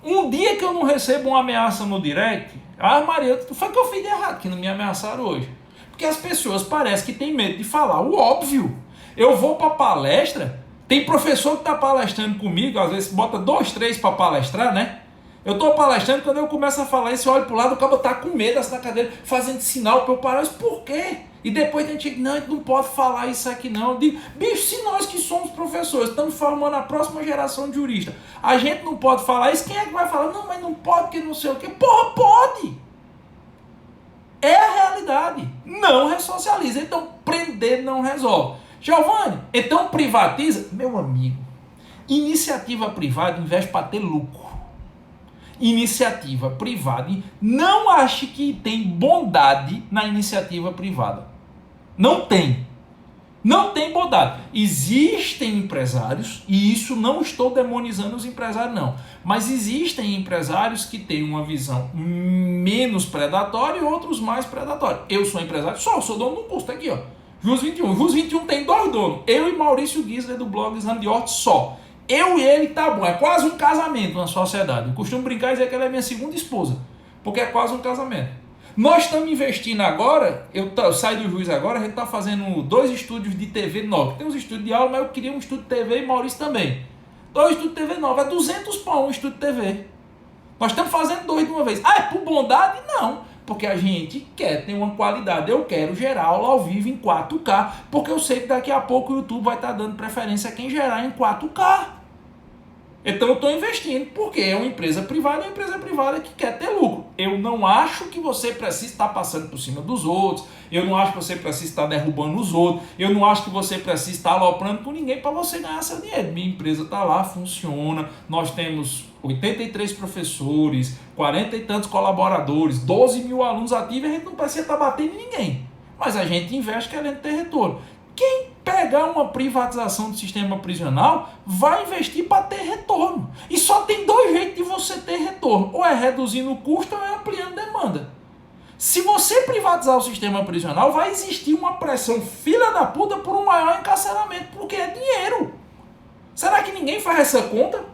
Um dia que eu não recebo uma ameaça no direct, Maria, foi o que eu fiz de errado, que não me ameaçaram hoje. Porque as pessoas parecem que têm medo de falar o óbvio. Eu vou para palestra, tem professor que está palestrando comigo, às vezes bota 2, 3 para palestrar, né? Eu estou palestrando, quando eu começo a falar isso, eu olho para o lado, o cara está com medo assim na cadeira, fazendo sinal para eu parar. Eu disse, por quê? E depois tem gente, não, a gente não pode falar isso aqui não. Eu digo, bicho, se nós que somos professores, estamos formando a próxima geração de juristas, a gente não pode falar isso, quem é que vai falar? Não, mas não pode porque não sei o quê. Porra, pode! É a realidade. Não ressocializa. Então, prender não resolve. Giovanni, então privatiza? Meu amigo, iniciativa privada investe para ter lucro. Iniciativa privada, não ache que tem bondade na iniciativa privada. Não tem. Não tem bondade. Existem empresários, e isso não estou demonizando os empresários não, mas existem empresários que têm uma visão menos predatória e outros mais predatória. Eu sou empresário, sou dono do curso, tá aqui, ó. Jus 21. Jus 21 tem 2 donos, eu e Maurício Gisler do blog Exame de Ordem só. Eu e ele tá bom, é quase um casamento na sociedade. Eu costumo brincar e dizer que ela é minha segunda esposa, porque é quase um casamento. Nós estamos investindo agora, eu saio do juiz agora, a gente está fazendo 2 estúdios de TV novos. Tem uns estúdios de aula, mas eu queria um estúdio de TV e Maurício também. 2 estúdios de TV novos, é 200 pau um estúdio de TV. Nós estamos fazendo 2 de uma vez. Ah, é por bondade? Não, porque a gente quer ter uma qualidade. Eu quero gerar aula ao vivo em 4K, porque eu sei que daqui a pouco o YouTube vai estar dando preferência a quem gerar em 4K. Então eu estou investindo, porque é uma empresa privada que quer ter lucro. Eu não acho que você precisa estar passando por cima dos outros, eu não acho que você precisa estar derrubando os outros, eu não acho que você precisa estar aloprando com ninguém para você ganhar seu dinheiro. Minha empresa está lá, funciona, nós temos 83 professores, 40 e tantos colaboradores, 12 mil alunos ativos, a gente não precisa estar batendo em ninguém. Mas a gente investe querendo ter retorno. Quem pegar uma privatização do sistema prisional vai investir para ter retorno. E só tem 2 jeitos de você ter retorno. Ou é reduzindo o custo ou é ampliando demanda. Se você privatizar o sistema prisional, vai existir uma pressão filha da puta por um maior encarceramento, porque é dinheiro. Será que ninguém faz essa conta?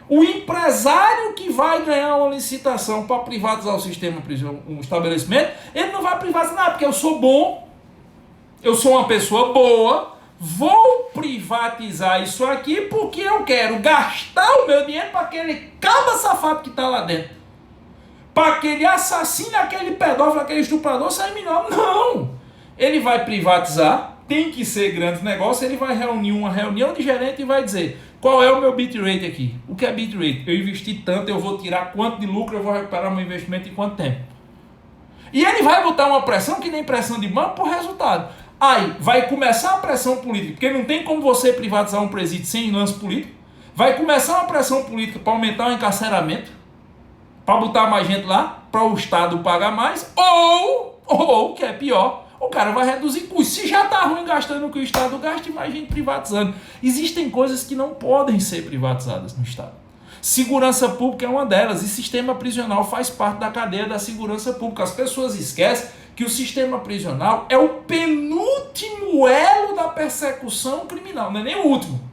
O empresário que vai ganhar uma licitação para privatizar o sistema prisional, um estabelecimento, ele não vai privatizar, porque eu sou bom, eu sou uma pessoa boa, vou privatizar isso aqui porque eu quero gastar o meu dinheiro para aquele cabra safado que está lá dentro. Para aquele assassino, aquele pedófilo, aquele estuprador sair melhor. Não! Ele vai privatizar, tem que ser grande negócio, ele vai reunir uma reunião de gerente e vai dizer, qual é o meu bitrate aqui? O que é bitrate? Eu investi tanto, eu vou tirar quanto de lucro, eu vou recuperar meu investimento em quanto tempo? E ele vai botar uma pressão que nem pressão de banco por resultado. Aí vai começar a pressão política, porque não tem como você privatizar um presídio sem lance político. Vai começar uma pressão política para aumentar o encarceramento, para botar mais gente lá, para o Estado pagar mais, ou, que é pior, o cara vai reduzir custos. Se já está ruim gastando o que o Estado gasta, imagine privatizando. Existem coisas que não podem ser privatizadas no Estado. Segurança pública é uma delas, e sistema prisional faz parte da cadeia da segurança pública. As pessoas esquecem que o sistema prisional é o penúltimo elo da persecução criminal, não é nem o último.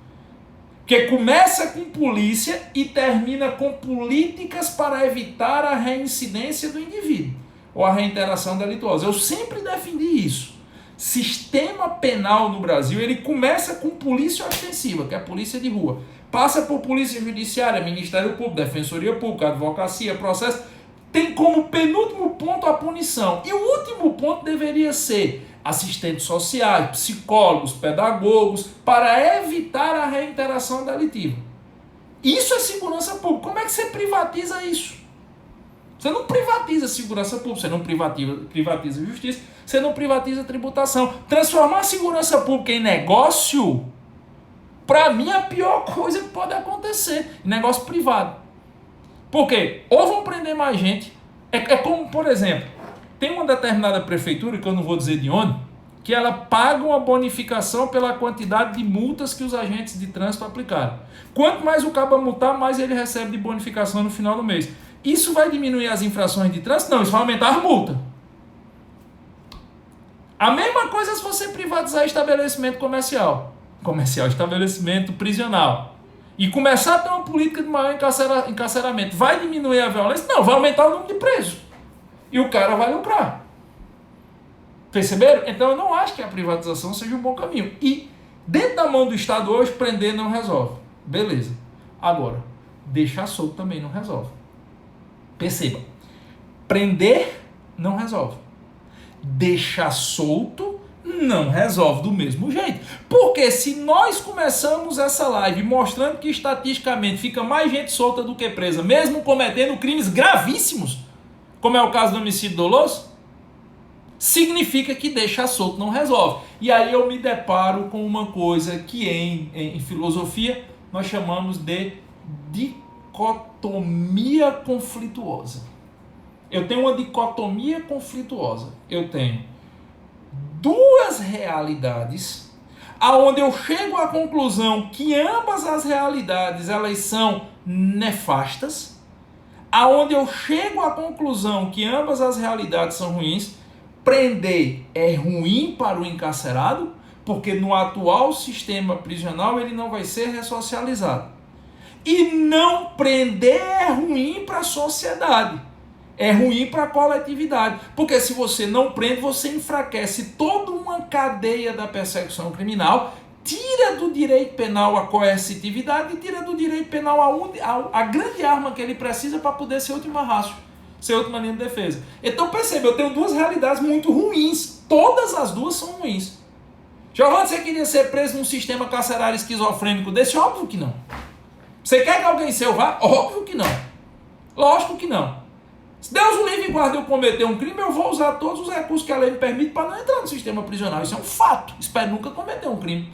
Porque começa com polícia e termina com políticas para evitar a reincidência do indivíduo, ou a reiteração delituosa. Eu sempre defendi isso. Sistema penal no Brasil, ele começa com polícia ostensiva, que é a polícia de rua. Passa por polícia judiciária, Ministério Público, Defensoria Pública, Advocacia, processo. Tem como penúltimo ponto a punição. E o último ponto deveria ser assistentes sociais, psicólogos, pedagogos, para evitar a reiteração delitiva. Isso é segurança pública. Como é que você privatiza isso? Você não privatiza segurança pública, você não privatiza justiça, você não privatiza tributação. Transformar a segurança pública em negócio, para mim, é a pior coisa que pode acontecer. Negócio privado. Por quê? Ou vão prender mais gente. É como, por exemplo, tem uma determinada prefeitura, que eu não vou dizer de onde, que ela paga uma bonificação pela quantidade de multas que os agentes de trânsito aplicaram. Quanto mais o cabo multar, mais ele recebe de bonificação no final do mês. Isso vai diminuir as infrações de trânsito? Não, isso vai aumentar as multas. A mesma coisa se você privatizar estabelecimento comercial, estabelecimento prisional, e começar a ter uma política de maior encarceramento. Vai diminuir a violência? Não, vai aumentar o número de presos. E o cara vai lucrar. Perceberam? Então eu não acho que a privatização seja um bom caminho. E dentro da mão do Estado hoje, prender não resolve. Beleza. Agora, deixar solto também não resolve. Perceba. Prender não resolve. Deixar solto não resolve do mesmo jeito. Porque se nós começamos essa live mostrando que estatisticamente fica mais gente solta do que presa, mesmo cometendo crimes gravíssimos, como é o caso do homicídio doloso, significa que deixar solto não resolve. E aí eu me deparo com uma coisa que em filosofia nós chamamos de dicotomia conflituosa. Eu tenho uma dicotomia conflituosa. Eu tenho duas realidades, aonde eu chego à conclusão que ambas as realidades elas são nefastas, aonde eu chego à conclusão que ambas as realidades são ruins. Prender é ruim para o encarcerado, porque no atual sistema prisional ele não vai ser ressocializado. E não prender é ruim para a sociedade. É ruim para a coletividade. Porque se você não prende, você enfraquece toda uma cadeia da persecução criminal, tira do direito penal a coercitividade e tira do direito penal a grande arma que ele precisa para poder ser última ratio, ser última linha de defesa. Então perceba, eu tenho duas realidades muito ruins. Todas as duas são ruins. Giovanni, você queria ser preso num sistema carcerário esquizofrênico desse? Óbvio que não. Você quer que alguém seu vá? Óbvio que não. Lógico que não. Se Deus o livre e guarde eu cometer um crime, eu vou usar todos os recursos que a lei me permite para não entrar no sistema prisional. Isso é um fato. Espero nunca cometer um crime.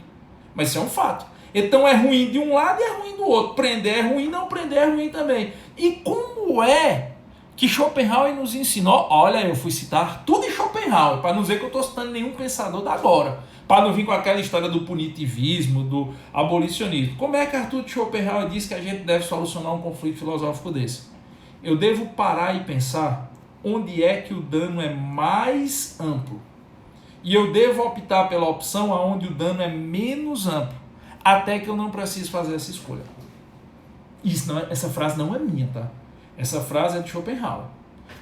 Mas isso é um fato. Então é ruim de um lado e é ruim do outro. Prender é ruim, não prender é ruim também. E como é que Schopenhauer nos ensinou? Olha, eu fui citar tudo em Schopenhauer, para não dizer que eu estou citando nenhum pensador da agora, para não vir com aquela história do punitivismo, do abolicionismo. Como é que Arthur Schopenhauer diz que a gente deve solucionar um conflito filosófico desse? Eu devo parar e pensar onde é que o dano é mais amplo. E eu devo optar pela opção onde o dano é menos amplo, até que eu não preciso fazer essa escolha. Essa frase não é minha, tá? Essa frase é de Schopenhauer.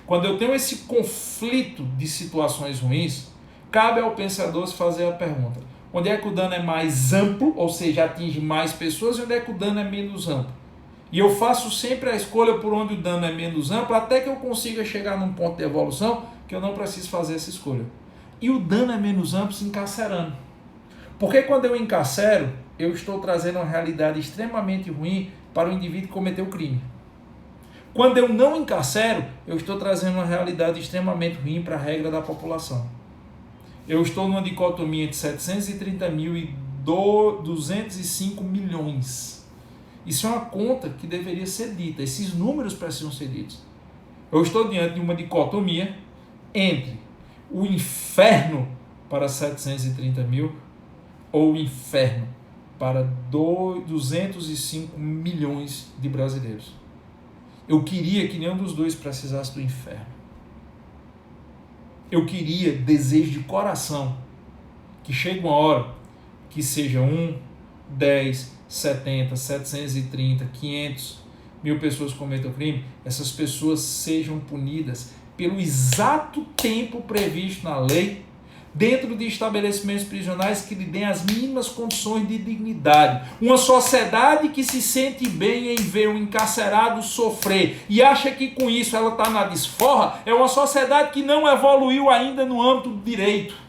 Quando eu tenho esse conflito de situações ruins, cabe ao pensador se fazer a pergunta: onde é que o dano é mais amplo, ou seja, atinge mais pessoas, e onde é que o dano é menos amplo? E eu faço sempre a escolha por onde o dano é menos amplo, até que eu consiga chegar num ponto de evolução que eu não preciso fazer essa escolha. E o dano é menos amplo se encarcerando. Porque quando eu encarcero, eu estou trazendo uma realidade extremamente ruim para o indivíduo que cometeu o crime. Quando eu não encarcero, eu estou trazendo uma realidade extremamente ruim para a regra da população. Eu estou numa dicotomia de 730 mil e 205 milhões. Isso é uma conta que deveria ser dita. Esses números precisam ser ditos. Eu estou diante de uma dicotomia entre o inferno para 730 mil ou o inferno para 205 milhões de brasileiros. Eu queria que nenhum dos dois precisasse do inferno. Eu queria, desejo de coração, que chegue uma hora que seja 1, 10, 70, 730, 500 mil pessoas que cometam crime, essas pessoas sejam punidas pelo exato tempo previsto na lei, dentro de estabelecimentos prisionais que lhe deem as mínimas condições de dignidade. Uma sociedade que se sente bem em ver um encarcerado sofrer e acha que com isso ela está na desforra, é uma sociedade que não evoluiu ainda no âmbito do direito.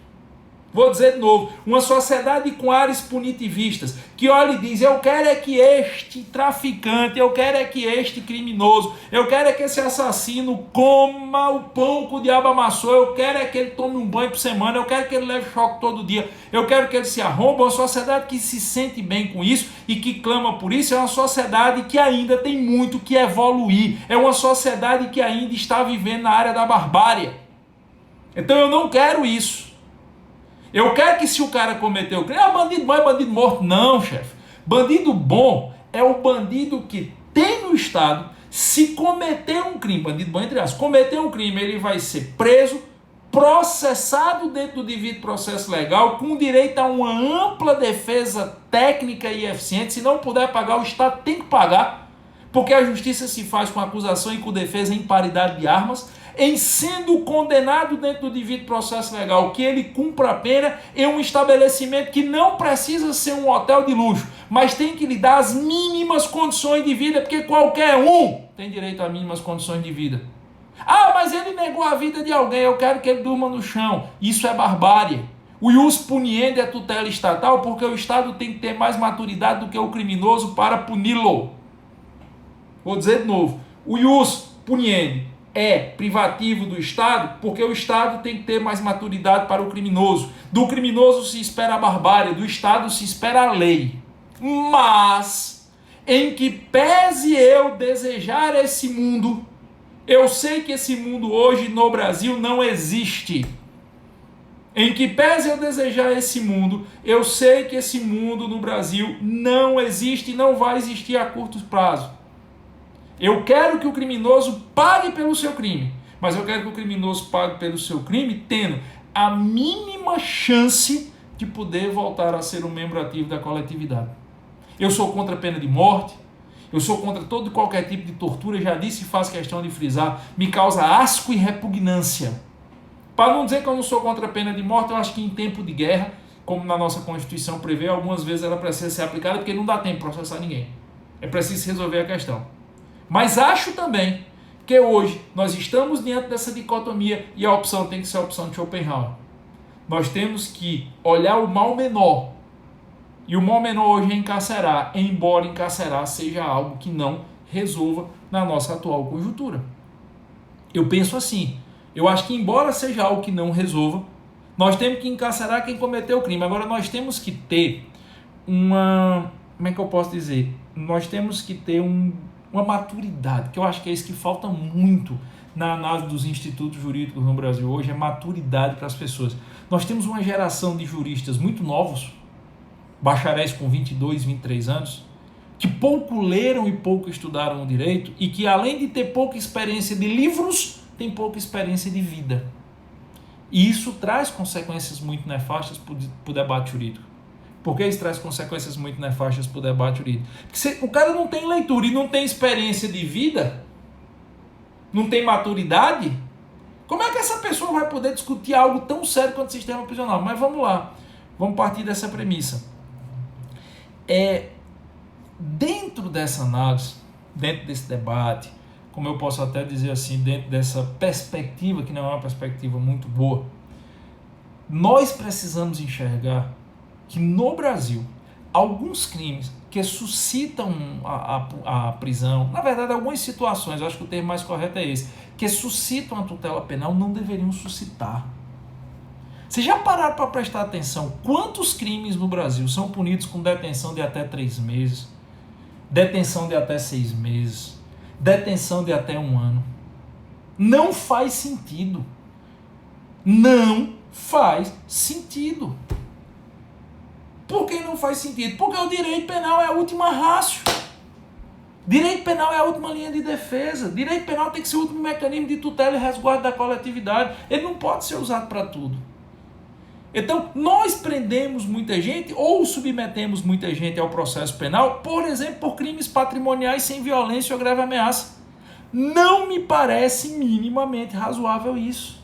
Vou dizer de novo, uma sociedade com ares punitivistas, que olha e diz: eu quero é que este traficante, eu quero é que este criminoso, eu quero é que esse assassino coma o pão que o diabo amassou, eu quero é que ele tome um banho por semana, eu quero que ele leve choque todo dia, eu quero que ele se arromba. Uma sociedade que se sente bem com isso e que clama por isso é uma sociedade que ainda tem muito que evoluir, é uma sociedade que ainda está vivendo na área da barbárie. Então eu não quero isso. Eu quero que se o cara cometeu o crime, bandido bom é bandido morto. Não, chefe. Bandido bom é o bandido que tem no Estado, se cometer um crime, bandido bom entre aspas, cometer um crime, ele vai ser preso, processado dentro do devido processo legal, com direito a uma ampla defesa técnica e eficiente. Se não puder pagar, o Estado tem que pagar, porque a justiça se faz com acusação e com defesa em paridade de armas. Em sendo condenado dentro do devido processo legal, que ele cumpra a pena em um estabelecimento que não precisa ser um hotel de luxo, mas tem que lhe dar as mínimas condições de vida, porque qualquer um tem direito a mínimas condições de vida. Ah, mas ele negou a vida de alguém, eu quero que ele durma no chão. Isso é barbárie. O ius puniendi é tutela estatal, porque o Estado tem que ter mais maturidade do que o criminoso para puni-lo. Vou dizer de novo, o ius puniendi é privativo do Estado, porque o Estado tem que ter mais maturidade para o criminoso. Do criminoso se espera a barbárie, do Estado se espera a lei. Mas, em que pese eu desejar esse mundo, eu sei que esse mundo hoje no Brasil não existe. Em que pese eu desejar esse mundo, eu sei que esse mundo no Brasil não existe e não vai existir a curto prazo. Eu quero que o criminoso pague pelo seu crime, mas eu quero que o criminoso pague pelo seu crime tendo a mínima chance de poder voltar a ser um membro ativo da coletividade. Eu sou contra a pena de morte, eu sou contra todo e qualquer tipo de tortura, já disse e faço questão de frisar, me causa asco e repugnância. Para não dizer que eu não sou contra a pena de morte, eu acho que em tempo de guerra, como na nossa Constituição prevê, algumas vezes ela precisa ser aplicada porque não dá tempo para processar ninguém. É preciso resolver a questão. Mas acho também que hoje nós estamos diante dessa dicotomia e a opção tem que ser a opção de Schopenhauer. Nós temos que olhar o mal menor. E o mal menor hoje é encarcerar, embora encarcerar seja algo que não resolva na nossa atual conjuntura. Eu penso assim, eu acho que embora seja algo que não resolva, nós temos que encarcerar quem cometeu o crime. Agora nós temos que ter uma... Como é que eu posso dizer? Nós temos que ter uma maturidade, que eu acho que é isso que falta muito na análise dos institutos jurídicos no Brasil hoje, é maturidade para as pessoas. Nós temos uma geração de juristas muito novos, bacharéis com 22, 23 anos, que pouco leram e pouco estudaram o direito e que além de ter pouca experiência de livros, tem pouca experiência de vida. E isso traz consequências muito nefastas para o debate jurídico. Por que isso traz consequências muito nefastas para o debate jurídico? Porque se o cara não tem leitura e não tem experiência de vida, não tem maturidade, como é que essa pessoa vai poder discutir algo tão sério quanto o sistema prisional? Mas vamos lá, vamos partir dessa premissa. Dentro dessa análise, dentro desse debate, como eu posso até dizer assim, dentro dessa perspectiva, que não é uma perspectiva muito boa, nós precisamos enxergar que no Brasil, alguns crimes que suscitam a prisão, na verdade algumas situações, eu acho que o termo mais correto é esse, que suscitam a tutela penal não deveriam suscitar. Vocês já pararam para prestar atenção quantos crimes no Brasil são punidos com detenção de até 3 meses, detenção de até 6 meses, detenção de até 1 ano? Não faz sentido. Não faz sentido. Por que não faz sentido? Porque o direito penal é a última ratio. Direito penal é a última linha de defesa. Direito penal tem que ser o último mecanismo de tutela e resguardo da coletividade. Ele não pode ser usado para tudo. Então, nós prendemos muita gente ou submetemos muita gente ao processo penal, por exemplo, por crimes patrimoniais sem violência ou grave ameaça. Não me parece minimamente razoável isso.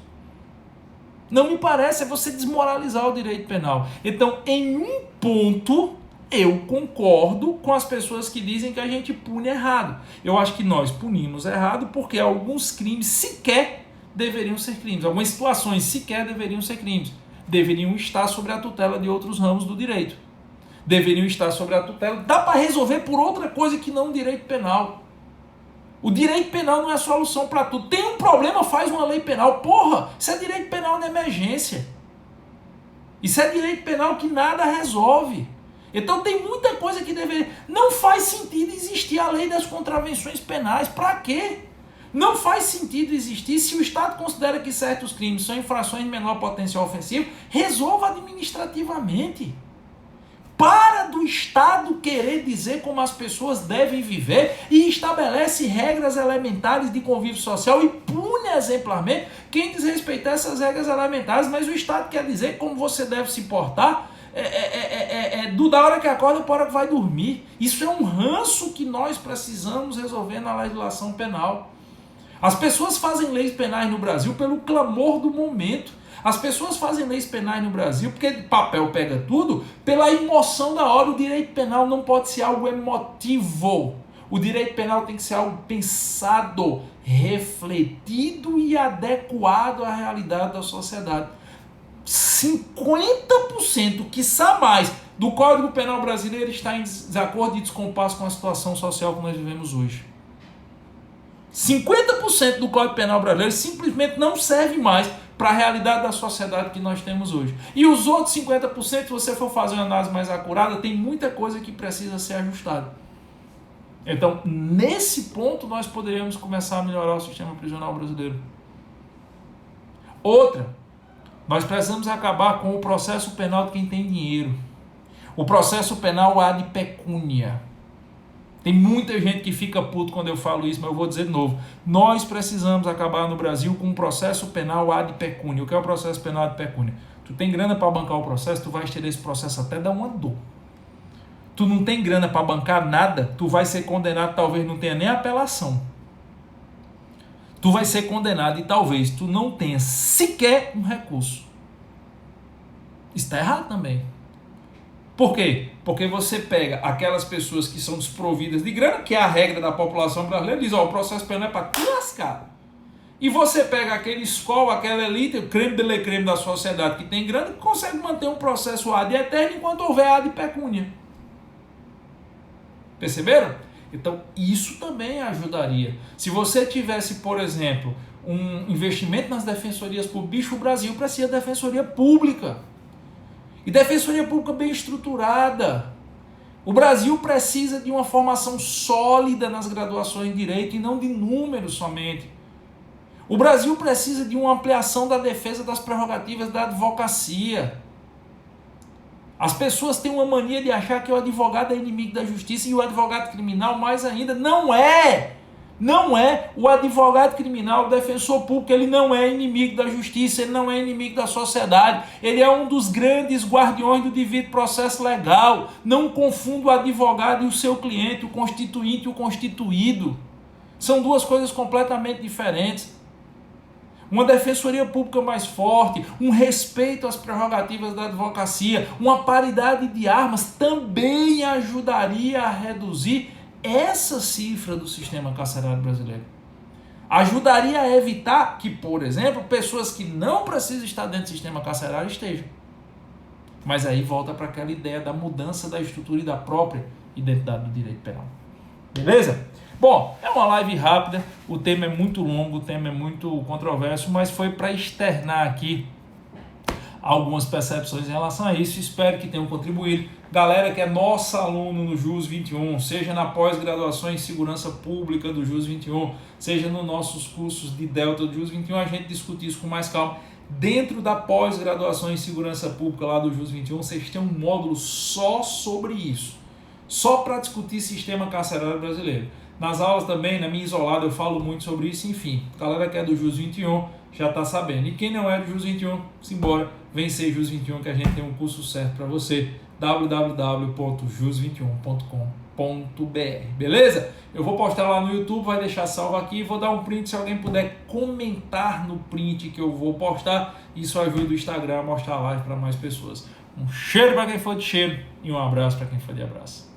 Não me parece, é você desmoralizar o direito penal. Então, em um ponto, eu concordo com as pessoas que dizem que a gente pune errado. Eu acho que nós punimos errado porque alguns crimes sequer deveriam ser crimes. Algumas situações sequer deveriam ser crimes. Deveriam estar sobre a tutela de outros ramos do direito. Deveriam estar sobre a tutela. Dá para resolver por outra coisa que não o direito penal. O direito penal não é solução para tudo. Tem um problema, faz uma lei penal. Porra, isso é direito penal de emergência. Isso é direito penal que nada resolve. Então tem muita coisa que deveria... Não faz sentido existir a lei das contravenções penais. Para quê? Não faz sentido existir. Se o Estado considera que certos crimes são infrações de menor potencial ofensivo, resolva administrativamente. Para do Estado querer dizer como as pessoas devem viver e estabelece regras elementares de convívio social e pune exemplarmente quem desrespeitar essas regras elementares, mas o Estado quer dizer como você deve se portar da hora que acorda para a hora que vai dormir. Isso é um ranço que nós precisamos resolver na legislação penal. As pessoas fazem leis penais no Brasil pelo clamor do momento. As pessoas fazem leis penais no Brasil porque papel pega tudo pela emoção da hora. O direito penal não pode ser algo emotivo. O direito penal tem que ser algo pensado, refletido e adequado à realidade da sociedade. 50%, quiçá mais, do Código Penal brasileiro está em desacordo e descompasso com a situação social que nós vivemos hoje. 50% do Código Penal brasileiro simplesmente não serve mais para a realidade da sociedade que nós temos hoje. E os outros 50%, se você for fazer uma análise mais acurada, tem muita coisa que precisa ser ajustada. Então, nesse ponto, nós poderíamos começar a melhorar o sistema prisional brasileiro. Outra, nós precisamos acabar com o processo penal de quem tem dinheiro. O processo penal ad pecúnia. Tem muita gente que fica puto quando eu falo isso, mas eu vou dizer de novo. Nós precisamos acabar no Brasil com um processo penal ad pecúnia. O que é o processo penal ad pecúnia? Tu tem grana para bancar o processo, tu vai estender esse processo até dar uma dor. Tu não tem grana para bancar nada, tu vai ser condenado, talvez não tenha nem apelação. Tu vai ser condenado e talvez tu não tenha sequer um recurso. Isso está errado também. Por quê? Porque você pega aquelas pessoas que são desprovidas de grana, que é a regra da população brasileira, e diz, ó, o processo penal é para te lascar. E você pega aquele escola, aquela elite, o creme de la creme da sociedade que tem grana, que consegue manter um processo ad eterno enquanto houver ad pecúnia. Perceberam? Então, isso também ajudaria. Se você tivesse, por exemplo, um investimento nas defensorias públicas, bicho, o Brasil precisa de defensoria pública. E defensoria pública bem estruturada. O Brasil precisa de uma formação sólida nas graduações de direito e não de números somente. O Brasil precisa de uma ampliação da defesa das prerrogativas da advocacia. As pessoas têm uma mania de achar que o advogado é inimigo da justiça e o advogado criminal mais ainda. Não é! Não é. O advogado criminal, o defensor público, ele não é inimigo da justiça, ele não é inimigo da sociedade. Ele é um dos grandes guardiões do devido processo legal. Não confunda o advogado e o seu cliente, o constituinte e o constituído. São duas coisas completamente diferentes. Uma defensoria pública mais forte, um respeito às prerrogativas da advocacia, uma paridade de armas também ajudaria a reduzir essa cifra do sistema carcerário brasileiro. Ajudaria a evitar que, por exemplo, pessoas que não precisam estar dentro do sistema carcerário estejam. Mas aí volta para aquela ideia da mudança da estrutura e da própria identidade do direito penal. Beleza? Bom, é uma live rápida, o tema é muito longo, o tema é muito controverso, mas foi para externar aqui algumas percepções em relação a isso. Espero que tenham contribuído. Galera que é nosso aluno no JUS 21, seja na pós-graduação em segurança pública do JUS 21, seja nos nossos cursos de Delta do JUS 21, a gente discute isso com mais calma. Dentro da pós-graduação em segurança pública lá do JUS 21, vocês têm um módulo só sobre isso, só para discutir sistema carcerário brasileiro. Nas aulas também, na minha isolada, eu falo muito sobre isso, enfim. Galera que é do JUS 21 já está sabendo. E quem não é do JUS 21, simbora, vem ser JUS 21 que a gente tem um curso certo para você. www.jus21.com.br. Beleza? Eu vou postar lá no YouTube, vai deixar salvo aqui, vou dar um print se alguém puder comentar no print que eu vou postar. Isso ajuda o Instagram a mostrar a live para mais pessoas. Um cheiro para quem for de cheiro e um abraço para quem for de abraço.